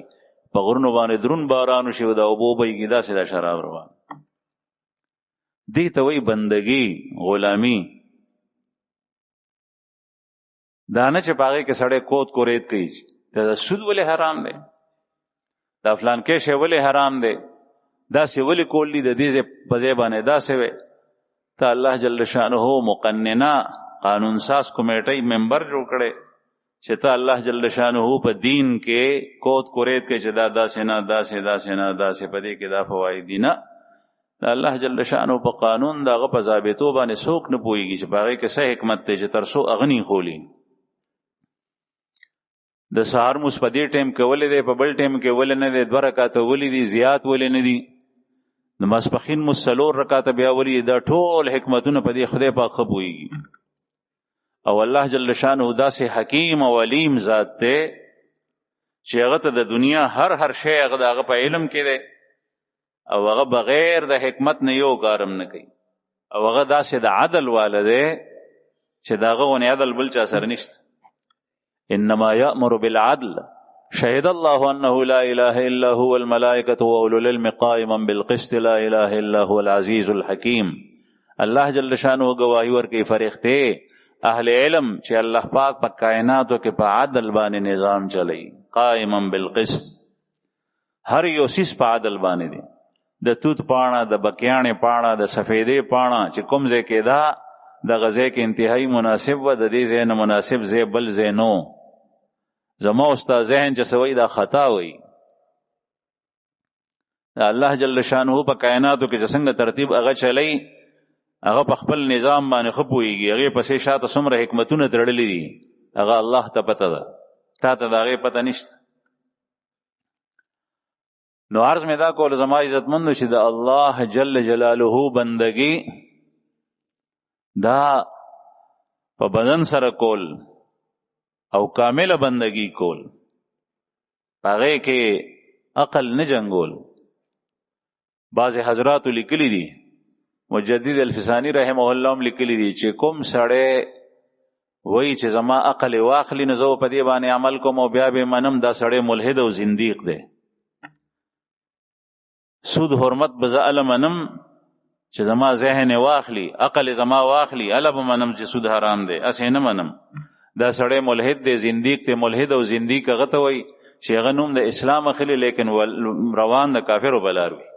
[SPEAKER 1] په غرونو باندې درون باران وشي او د اوبو بهیږي داسې د شراب روان. دې ته وایي بندګي غلامي. دا نه چې په هغې کې سړی کود کورید کوي د سود ولې حرام دی، دا فلانکې شی ولې حرام دی، داسې ولې کول دي د دې په ځای باندې داسې وی. ته الله جل شانه مقننه قانون ساز کمیټۍ ممبر جوړ کړی چې ته الله جل شانه په دین کې کود کورید کوي چې دا داسې نه داسې داسې نه داسې په دې کې دا فواید دي. نه، د الله جل شانه په قانون د هغه په ضابطو باندې څوک نه پوهېږي چې په هغې کې څه حکمت دی چې تر څو هغه نه خولي. د سهار مونځ په دې ټایم کې ولې دی په بل ټایم کې ولې نه دی، 2 رکعته ولې دي زیات ولې نه دي، د ماسپښین مونځ 4 رکعته بیا ولې دي، دا ټول حکمتونه په دې خدای پاک ښه پوهېږي. او الله جل شانه داسې حکیم او علیم ذات دی چې هغه ته د دنیا هر شی هغه د هغه په علم کې دی او هغه بغیر د حکمت نه یو کارم نه کوي. او هغه داسې د عدل والا دی چې د هغه غونې عدل بل چا سره نشته. انما یأمر بالعدل شهد الله انه لا اله الا هو الملائکة واولو العلم قائما بالقسط لا اله الا هو العزیز الحکیم. الله جل شانه گواہی ورکوي فرښتې اهل علم چې الله پاک په کائناتو کې په عدل باندې نظام چلی قائما بالقسط. هر یو سیس په عدل باندې دی. د توت پاڼه، د بکیانې پاڼه، د سفیدې پاڼه چې کوم ځای کې دا د غزې کې انتهایی مناسب و د دې ځای نه مناسب ځای بل ځای نو. زما استا ذهن چې سوی دا خطا وي. دا الله جل شانه په کائناتو کې څنګه ترتیب هغه چلی هغه په خپل نظام باندې ښه پوهېږي. هغې پسې شاته څومره حکمتونه تړلي دي هغه الله ته پته ده، تا ته د هغې پته نشته. نو عرض مې دا کول زما عزتمندو چې د الله جل جلاله بندګي دا په بدن سره کول او کامله بندگی کول، هغې کې عقل نه جنګول. بعض حضرات لیکلی دي، مجدد الفسانی رحمه الله هم لیکلی دي چې کوم سړی وایي چې زما عقل واخلي نو زه په دې باندې عمل کوم او بیا به منم، دا سړی ملحد او زندیق دی. سود حرمت به زه اله منم چې زما ذهن واخلي، عقل زما واخلي، اله به منم چې سود حرام دی، اسې نه منم. دا سړی ملحد دی، زندیق دی. ملحد او زندیق هغه ته وایي چې هغه نوم د اسلام اخلي لیکن روان د کافر په لار وي.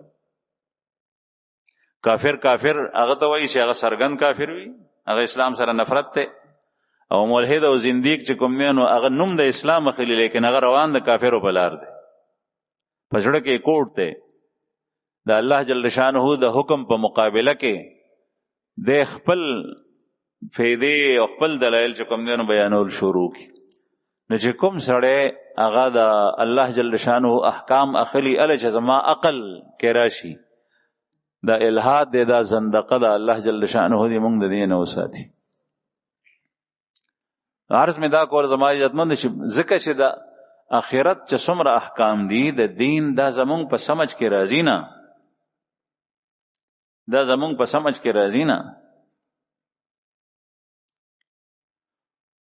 [SPEAKER 1] کافر هغه ته وایي چې هغه سرګند کافر وي، هغه اسلام سره نفرت دی. او ملحد او زندیق چې کوم دی نو هغه نوم د اسلام اخلي لیکن هغه روان د کافر په لار دی، په زړه کې کوټ دی. د الله جل شانه د حکم په مقابله کې د خپل فیدې او خپل دلایل چې کوم دی نو بیانول شروع کی. نو چې کوم سړی هغه د الله جل شانه احکام اخلي اله چې زما عقل کې راشي، دا الحاد دی، دا زندقه ده. الله جل شانه دې موږ د دې نه وساتي. عرض مې دا کول زما عزتمند چې ځکه چې د آخرت چې څومره احکام دي د دین دا زمونږ په سمجھ کې راځي نه، دا زمونږ په سمجھ کې راځي نه.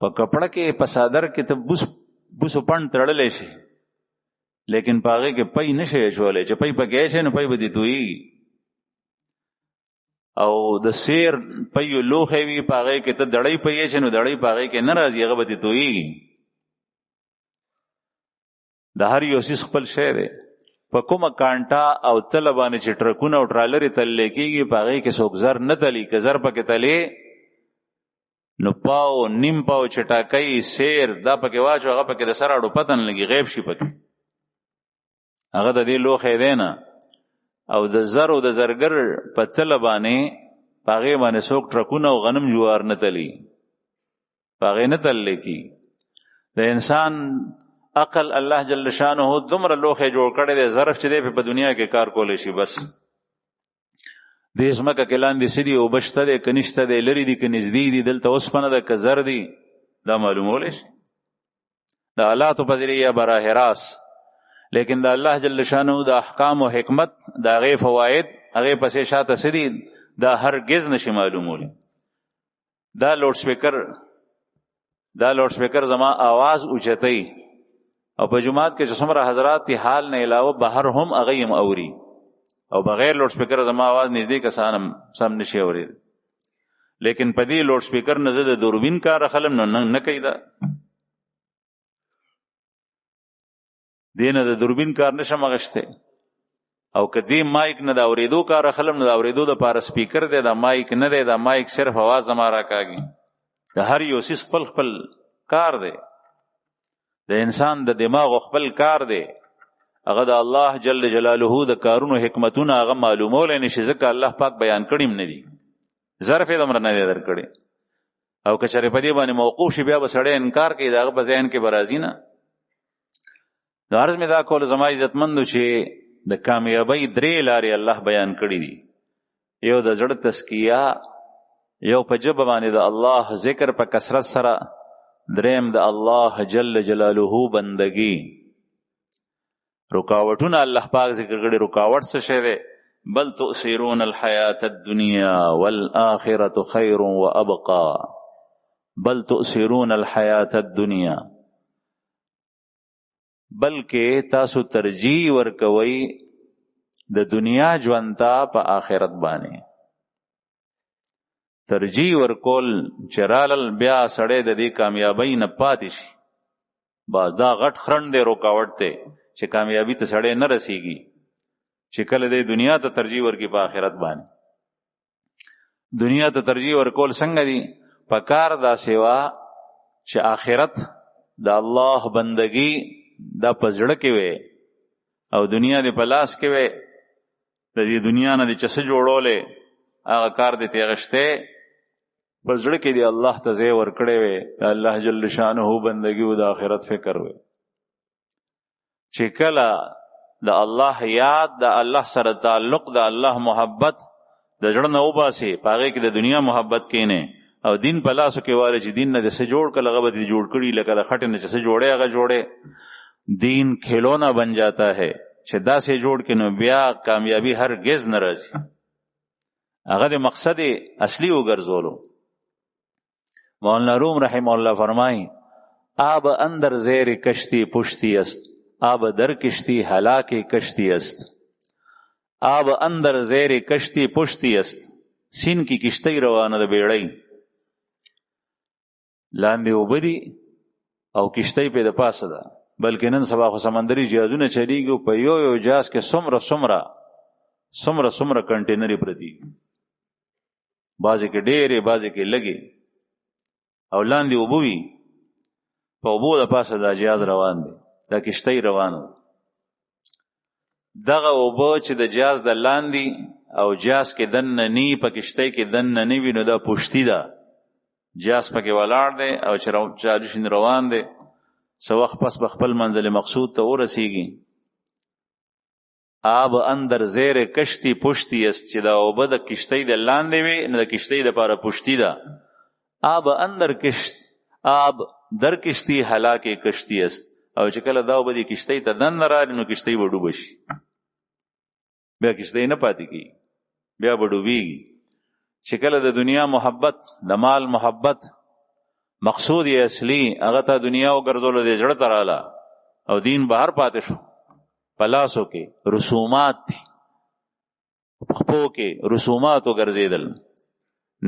[SPEAKER 1] په کپڑا کې په صادر کې ته بوسو پڼ تړلی شي لیکن په هغې کې پی نه شي اچولی، چې پی پکې شي نو پی به دې تویږي. او د سیر پیو لوخه وی پاغه کې ته دړی پې شنو دړی پاغه کې نه راځي هغه به تویږي. د هر یو سیس خپل شی دی. په کومه کانټا او طلبانه چې ټرکونه او ټرالرې تلل کېږي پاغه کې څوک زر نه تلی که زر پکې تلی نو پاو نیم پاو چټاکۍ سیر دا پکې واچو هغه پکې د سر اړو پتن لګي غیب شي پکې هغه د دې لوخه دی نه. او د زر او د زرګر په طلبانه پاغه باندې څوک ټرکونه او غنم جوار نه تلی پاغه نه تل کی. د انسان عقل الله جل شانه دومره لوخه جوړ کړی دی ظرف چې دی په دنیا کې کار کولی شي. بس د اسمکه کلان دي سړي او بشته دی کنيشته دی لري دي کنيزدي دي دلته اوسپنه د کزر دي دا معلومول شي د آلات په ذریعہ براه راست. لیکن د الله جل شانه د احکام او حکمت دا غي فواید هغه پسې شاته سړي دا هرگز نشي معلومول. دا لوډ سپیکر زما आवाज اوچتای او په جمعات کې چې څومره حضرات تی حال نه علاوه بهر هم اغیم اوري او بغیر لوډ سپیکر زما आवाज نږدې کسانم سم نشي اورید. لیکن په دې لوډ سپیکر نه زده دوربین کار خلم نه کیدا دینه د دوربین کار نشم غشته او کدی مایک نه دا اوریدو کار خلم نه دا اوریدو د پار سپیکر دی دا مایک نه دی دا مایک صرف आवाज زما راکاږي. د هر یو سیس خپل کار دی. د انسان د دماغ خپل کار دی. هغه د الله جل جلاله د کارونو حکمتونه هغه معلومول نشي ځکه الله پاک بیان کړیم نه دي ظرف دمر نه درکړي. او کچره په دې باندې موقوف شي بیا وسړی انکار کوي دا په ذهن کې برازي نه. د عرض می دا کول زما عزتمندو چې د کامیابی درې لارې الله بیان کړی دي. یو د زړه تزکیه، یو په جبه باندې د الله ذکر په کثرت سره، دریم د الله جل جلاله بندگی. رکاوټونه الله پاک ذکر کړي. رکاوټ څه شی دی؟ بل تؤثرون الحیات الدنیا والآخرة خیر وابقا. بل تؤثرون الحیات الدنیا، بلکې تاسو ترجیح ورکوي د دنیا ژوند ته په آخرت باندې. ترجیح ورکول چرال بیا سړی د دې کامیابی نه پاتې شي. باز دا غټ خرند دی رکاوټ ته چې کامیابی ته سړی نه رسیږي چې کله د دنیا ته ترجیح ورکړي په آخرت باندې. دنیا ته ترجیح ورکول څنګه دی؟ پکار دا سیوا چې آخرت د الله بندگی دا پزړه کې وي او دنیا دې په لاس کې وي. د دې دنیا نه چې څه جوړولې هغه کار دې تیغشته پزړه کې دی الله ته ځای ورکړې وي. الله جل شانه بندگی او د آخرت فکر وي چې کله د الله یاد، د الله سره تعلق، د الله محبت د ژړ نه وباسي پاغه کې د دنیا محبت کینه او دین په لاسو کې واره چې دین نه د څه جوړ کله غو دې جوړ کړي لکه د خټه نه چې څه جوړه هغه جوړه. دین کھلونا بن جاتا ہے چې دا سے جوړ کې نو بیا کامیابی هرگز نه راځي. هغه د مقصد اصلي وګرځولو. مولانا روم رحم الله فرمایي آب اندر زیر کشتی پشتی است، آب در کشتی ہلاک کشتی است. آب اندر زیر کشتی پشتی است، سین کی کشتی روانه د بیړۍ لاندې وبدي او کشتی په د پاسه ده. بلکې نن سبا خو سمندري جهازونه چلیږي په یو جهاز کې څومره کنټینري پرتی، بعضې کې ډېرې بعضې کې لږې او لاندې اوبه وي په اوبو د پاسه دا جهاز روان دی، دا کشتی روانه. دغه اوبه چې د جهاز د لاندې او جهاز کې دننه نی په کشتی کې دننه نه وي نو دا پشتی ده. جهاز پکې ولاړ دی او چې روان دی سو وخت پس بخپل منزل مقصود ته ورسیږي. آب اندر زیر کشتی پشتی است، چې دا اوبه د کشتی د لاندې وي نه د کشتی د پاره پشتی ده. آب در کشتی هلاک کشتی است، او چې کله دا اوبه د کشتی ته دننه راځي نو کشتی به ډوبه شي، بیا کشتی نه پاتې کیږي، بیا به ډوبېږي. چې کله د دنیا محبت، د مال محبت مقصود یې اصلي هغه ته دنیا وګرځولو د زړه ته رااله او دین بهر پاتې شو، په لاسو کې رسومات دي. خپو کې رسومات ګرځیدل.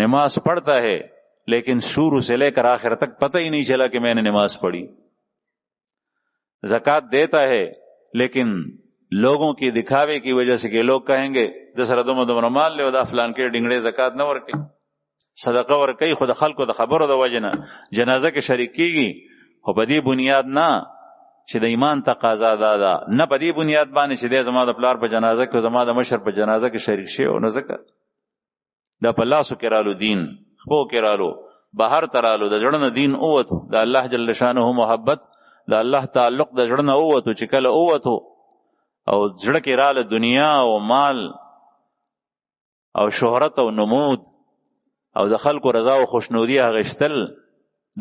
[SPEAKER 1] نماز پڑھتا ہے لیکن شروع سے لے کر آخر تک پتہ ہی نہیں چلا کہ میں نے نماز پڑھی. زکات دیتا ہے لیکن لوگوں کی دکھاوے کی وجہ سے کہ لوگ کہیں گے دسره دومره مال له دا فلان کې ډنګړې زکات نه ورکي، صدقه ورکي، خود خلکو د خبرو د وجنه جنازه کې شریک کیږي، خو په دې بنیاد نه چې د ایمان تقاضا ده، نه په دې بنیاد باندې چې د زما د پلار په جنازه کې زما د مشر په جنازه کې شریک شي او نه زکات دا په لاسو کې رالو، دین خو کې رالو، بهر ترالو، د جړنه دین اوته، د الله جل شانه محبت، د الله تعلق د جړنه اوته، چې کله اوته او زړه کې رااله دنیا او مال او شهرت او نمود او د خلکو رضا او خوشنودي غشتل،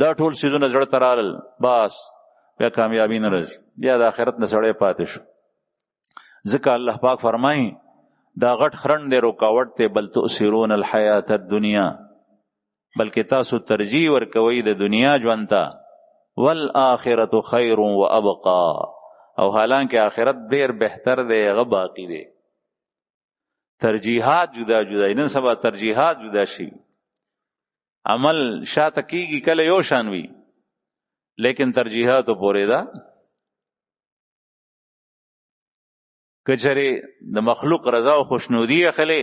[SPEAKER 1] دا ټول سيزونه زړه ترال، بس بیا کامیابی نه راځي، بیا د آخرت نه سړی پاتې شو. ځکه الله پاک فرمایي دا غټ خرن دی رکاوټ ته، بل تؤثرون الحیات الدنیا، بلکې تاسو ترجیح ورکوي د دنیا ژوند ته، والآخرة خیر وابقا، او حالانکه آخرت ډیر بهتر دی، هغه باقی دی. ترجیحات جدا جدا، نن سبا ترجیحات جدا شي، عمل شاته کیږي کله یو شان وي لیکن ترجیحاتو پورې ده. کچره د مخلوق رضا او خوشنودي اخلي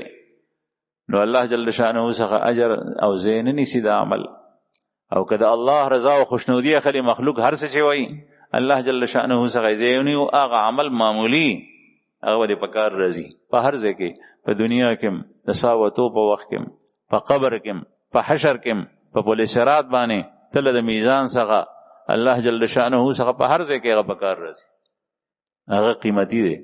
[SPEAKER 1] نو الله جل شانه څخه اجر او زین نسی د عمل، او کله الله رضا او خوشنودي اخلي مخلوق هر څه وي الله جل شانه څخه زین او هغه عمل معمولی هغه د پکار راځي په هر ځای کې، په دنیا کې د ساوتو په وخت کې، په قبر کې، په حشر کې، په پولیس صراط باندې تل د میزان څخه الله جل شانه څخه په هر ځای کې هغه پکار راځي، هغه قیمتي دی.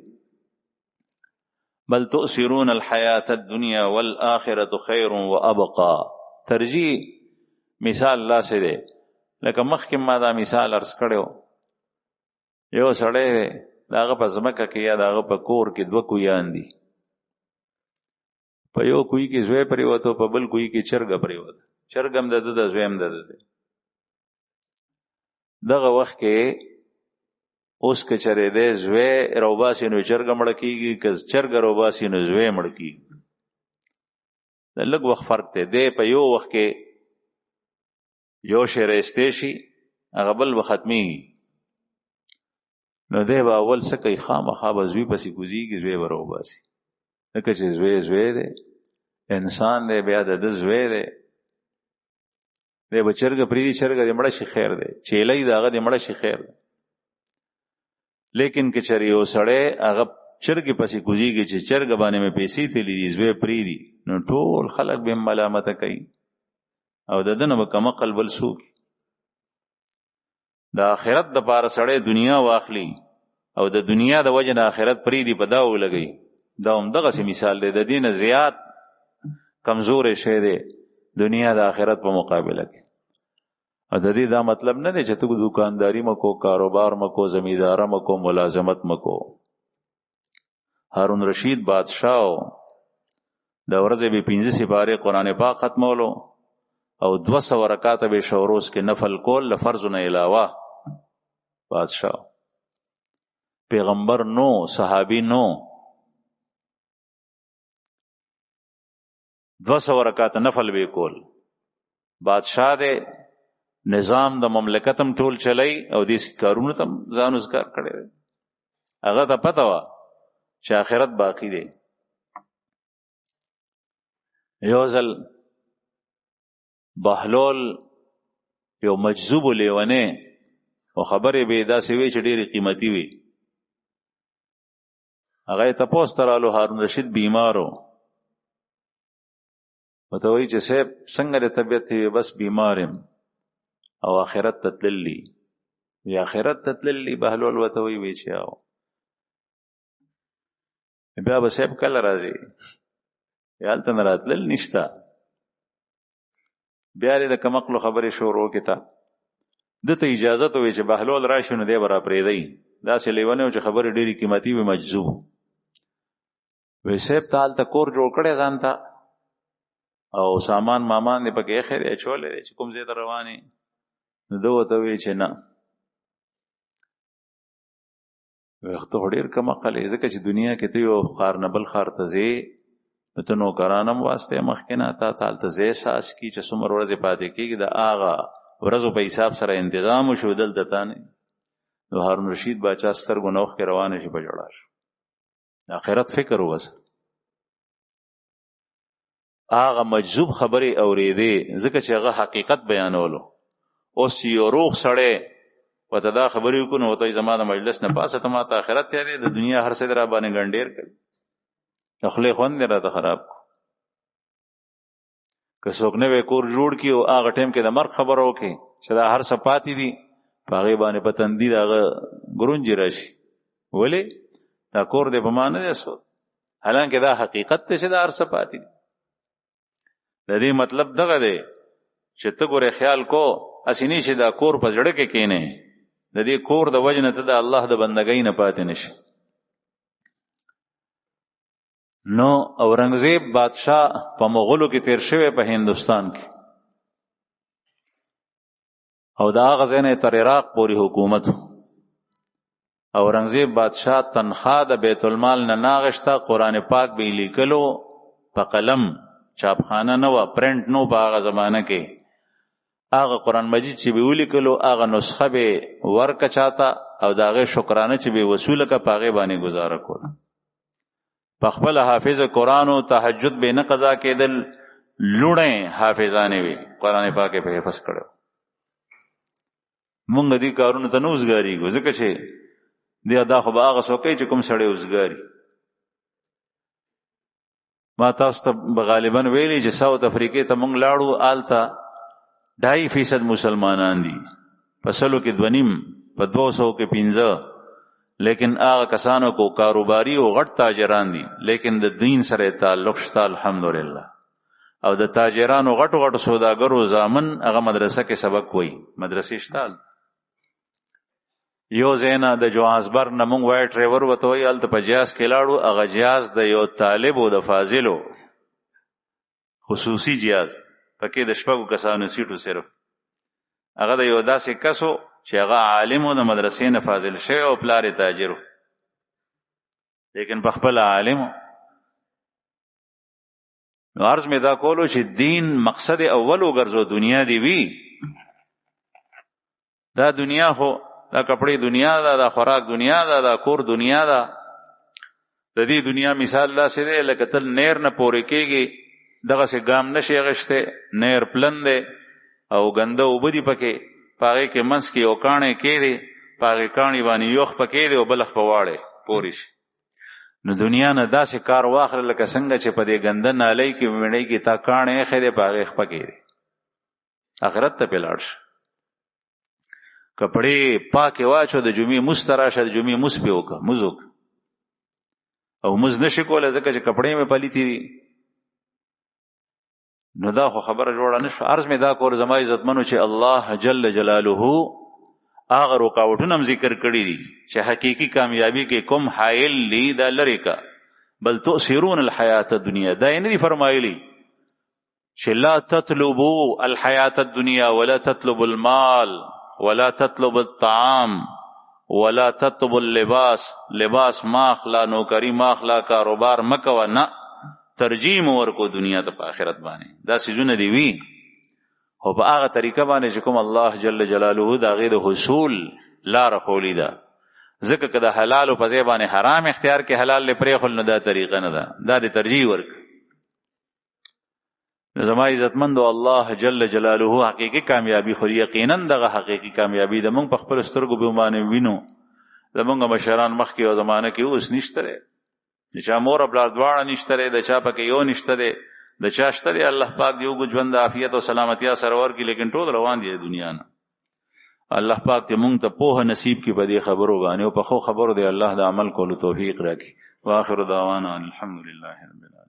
[SPEAKER 1] بل تؤثرون الحیات الدنیا والآخرة خیر وابقا. ترجیح مثال الله سے دی، لکه مخکې ما دا مثال عرض کړو، یو سړی داغه په ځمکه کې یا داغه په کور کې دوه کویان دي، په یو کوی کې زوی پریوته، په بل کوی کې چرګ پریوته، چرګ هم د زوی هم د دغه وخت کې اوس که چرې دی زوی روباسي نو چرګ مړ کېږي، که چرګ روباسي نو زوی مړ کېږي، د لږ وخت فرق دی. دی په یو وخت کې یو شی رایستی شي هغه بل به ختمېږي، نو دی به اول څه کوي، خامخا به زوی پسې کوزېږي، زوی به روباسي، ځکه چې زوی دی، انسان دی، بیا د زوی دی، دی به چرګ پرېږدي، چرګ دې مړه شي خیر دی، چیلی د هغه دې مړه شي خیر دی. لیکن که چېرې یو سړی هغه چرګې پسې کوزېږي چې چرګ باندې مې پیسې تللي دي، زوی پرېږدي، نو ټول خلک به ملامته کوي او د ده نه به کم عقل بل څوک. د آخرت دپاره سړی دنیا واخلي او د دنیا د وجې نه آخرت پرېږدي، په دا ولګوي، دا همدغسې مثال دی، د دې نه زیات کمزوری شی دی دنیا د آخرت په مقابله کې. او د دې دا مطلب نه دی چې ته دکانداری مکو، کاروبار مکو، زمینداره مکو، ملازمت مکو. هارون رشید بادشاہ د ورځې به 15 سپارې قرآن پاک ختمولو او 200 رکعاته به شوروز کې نفل کول له فرض نه علاوه. بادشاہ پیغمبر نو، صحابی نو، 200 رکعاته نفل به کول. بادشاہ دے نظام د مملکتم ټول چلی او دې کارونه تم ځان وزګار کړي، هغه ته پته وه چې آخرت باقی دی. یو ځل بهلول یو مجذوب لیونه او خبرې به داسې وی چې ډېرې قیمتي وي، هغه یې تپوس ته رالو، هارون رشید بیمارو، ورته وایي چې صاحب څنګه د طبیعت وي؟ بس بیمار یم او آخرت ته تللی. وی آخرت ته تللی؟ بهلول ورته وی چې او بیا به صاحب کله راځي؟ هلته نه راتلل نشته. بیا یې د کمقلو خبرې شروع کړې ته ده ته اجازت وی چې بهلول راشي نو دی به راپرېږدی، داسې لیونی و چې خبرې ډېرې قیمتي وي، مجذوب. وی صاحب ته هلته کور جوړ کړی ځان ته او سامان مامان دې پکې ایښی دی اچولی دی چې کوم ځای ته روان یې؟ نو ده ورته وی چې نه، ته خو ډېر کم عقل یې، ځکه چې دنیا کې ته یو ښار نه بل ښار ته ځې ته نوکرانم واسطه مخکې نه تا هلته ځای ساس کي چې څومره ورځې پاتې کېږي د هغه ورځو په حساب سره انتظام وشو دلته تا نه نو هارون رشید باچا سترګو نه اوښکې روانې شي په ژړا شو د آخرت فکر وباسه هغه مجذوب خبرې اورېدې ځکه چې هغه حقیقت بیانولو اوس یو روغ سړی ورته دا خبرې وکړو نو ورته زما د مجلس نه پاسه ته ما ته آخرت یادې د دنیا هر څه را باندې ګنډېر کړي د خولې خوند یې راته خراب کړو که څوک نوی کور جوړ کړي او هغه ټایم کې د مرګ خبره وکړي چې دا هر څه پاتې دي په هغې باندې په تندي د هغه ګرونجې راشي ولې دا کور دی په ما نه دی سود حالانکه دا حقیقت دی چې دا هر څه پاتې دي د دې مطلب دغه دی چې ته ګورې خیال کو هسې نه چې دا کور په زړه کې کېنې د دې کور د وجې نه ته د الله د بندګۍ نه پاتې نشي نو اورنګزیب بادشاہ په مغولو کې تیر شوی په هندوستان کې او دا هغه ځای نه تر عراق پورې حکومت اورنګزیب بادشاہ تنخوا د بیت المال نه ناغشته قرآن پاک به لیکلو په قلم چاپخانه نه وه پرنټ نو په هغه زمانه کې هغه قرآن مجید چې به ولیکلو هغه نسخه به ورکه چاته او د هغې شکرانه چې به وصوله که په هغې باندې گزاره کوله په خپل حافظ قرآن و تهجد به نه قضا کېدل لوڼې حافظانې وي قرآن پاک یې په حفظ کړو مونږ دې کارونو ته نه اوزګارېږو ځکه چې دا خو به هغه څوک کوي چې کوم سړی اوزګاري ما تاسو ته به غالبا ویلي چې ساوت افریقې ته مونږ لاړو هلته 2.5% مسلمانان دي په 100 کې 2.5 په 200 کې 15 لیکن هغه کسانو کو کاروباری او غټ تاجران دي لیکن د دین سره تعلق شته الحمدلله او د تاجرانو غټو غټو سوداګرو زامن هغه مدرسه کې سبق وایي مدرسې شته یو زینا د جوهانسبرګ نه مونږ وای ډرایور وته وی هلته په جهاز کې لاړو هغه جهاز د یو طالب او د فاضلو خصوصي جهاز پکې د شپږو کسانو سیټو صرف هغه د یو داسې کسو چې هغه عالم او د مدرسې نه فاضل شوی او پلار یې تاجر لیکن په خپل عالم نو عرض مې دا کولو چې دین مقصد اول وګرځو دنیا دی وی دا دنیا خو دا کپڑے دنیا دا دا خوراک دنیا دا دا کور دنیا دا د دې دنیا مثال لا سي دی لکه تل نیر نه پورې کېږي دغه سي ګام نشي غشته نیر پلن دی او ګنده وبدي پکې پاغه کې منس کې او کانه کې دی پاغه کانی باندې یوخ پکې دی او بلخ په واړې پوریش نو دنیا نه داسې کار واخل لکه څنګه چې په دې ګنده نالۍ کې وړې کې تا کانه خې دی پاغه پکې دی آخرت ته پلاړ کپڑے پاکه واچو د جمعې مستراشه د جمعې مس په وکه مزوک او مز نشي کوله ځکه چې کپڑے مې پلیتی دي نو دا خو خبره جوړه نشو عرض مې دا کور زما عزتمنو چې الله جل جلاله هغه رکاوټونه ذکر کړی دي چې حقيقي کامیابی کې کوم حائل لی دا لری کا بل تؤثرون الحیات الدنیا دا یې نه دی فرمایلی چې لا تطلبوا الحیات الدنیا ولا تطلبوا المال ولا تطلب الطعام ولا تطلب اللباس لباس ماخلا نوکری ماخلا کاروبار مکو نه ترجیح ورکو دنیا ته په آخرت باندې دا سيزونه دی وی او په هغه طریقه باندې چې کوم الله جل جلاله دا غیر حصول لار خولی دا ځکه کده حلال او په ځای باندې حرام اختیار کې حلال لپاره خل نه دا طریقه نه ده دا د ترجیح ورک زما عزتمند الله جل جلاله حقيقي کامیابی خو یقینا دغه حقيقي کامیابی د مونږ په خپل سترګو به باندې وینو زمونږ مشران مخکې او زمانه کې اوس نشته د چا مور بلار دواړه نشته د چا پکې یو نشته د چا شته الله پاک دی وګ ژوند عافیت او سلامتی سرور کی لیکن ټول روان دي دنیا نه الله پاک ته مونږ ته په نصیب کې به دي خبرو باندې او په خو خبرو دی الله د عمل کولو توفیق راکړي واخر دعوانا الحمدلله رب العالمین.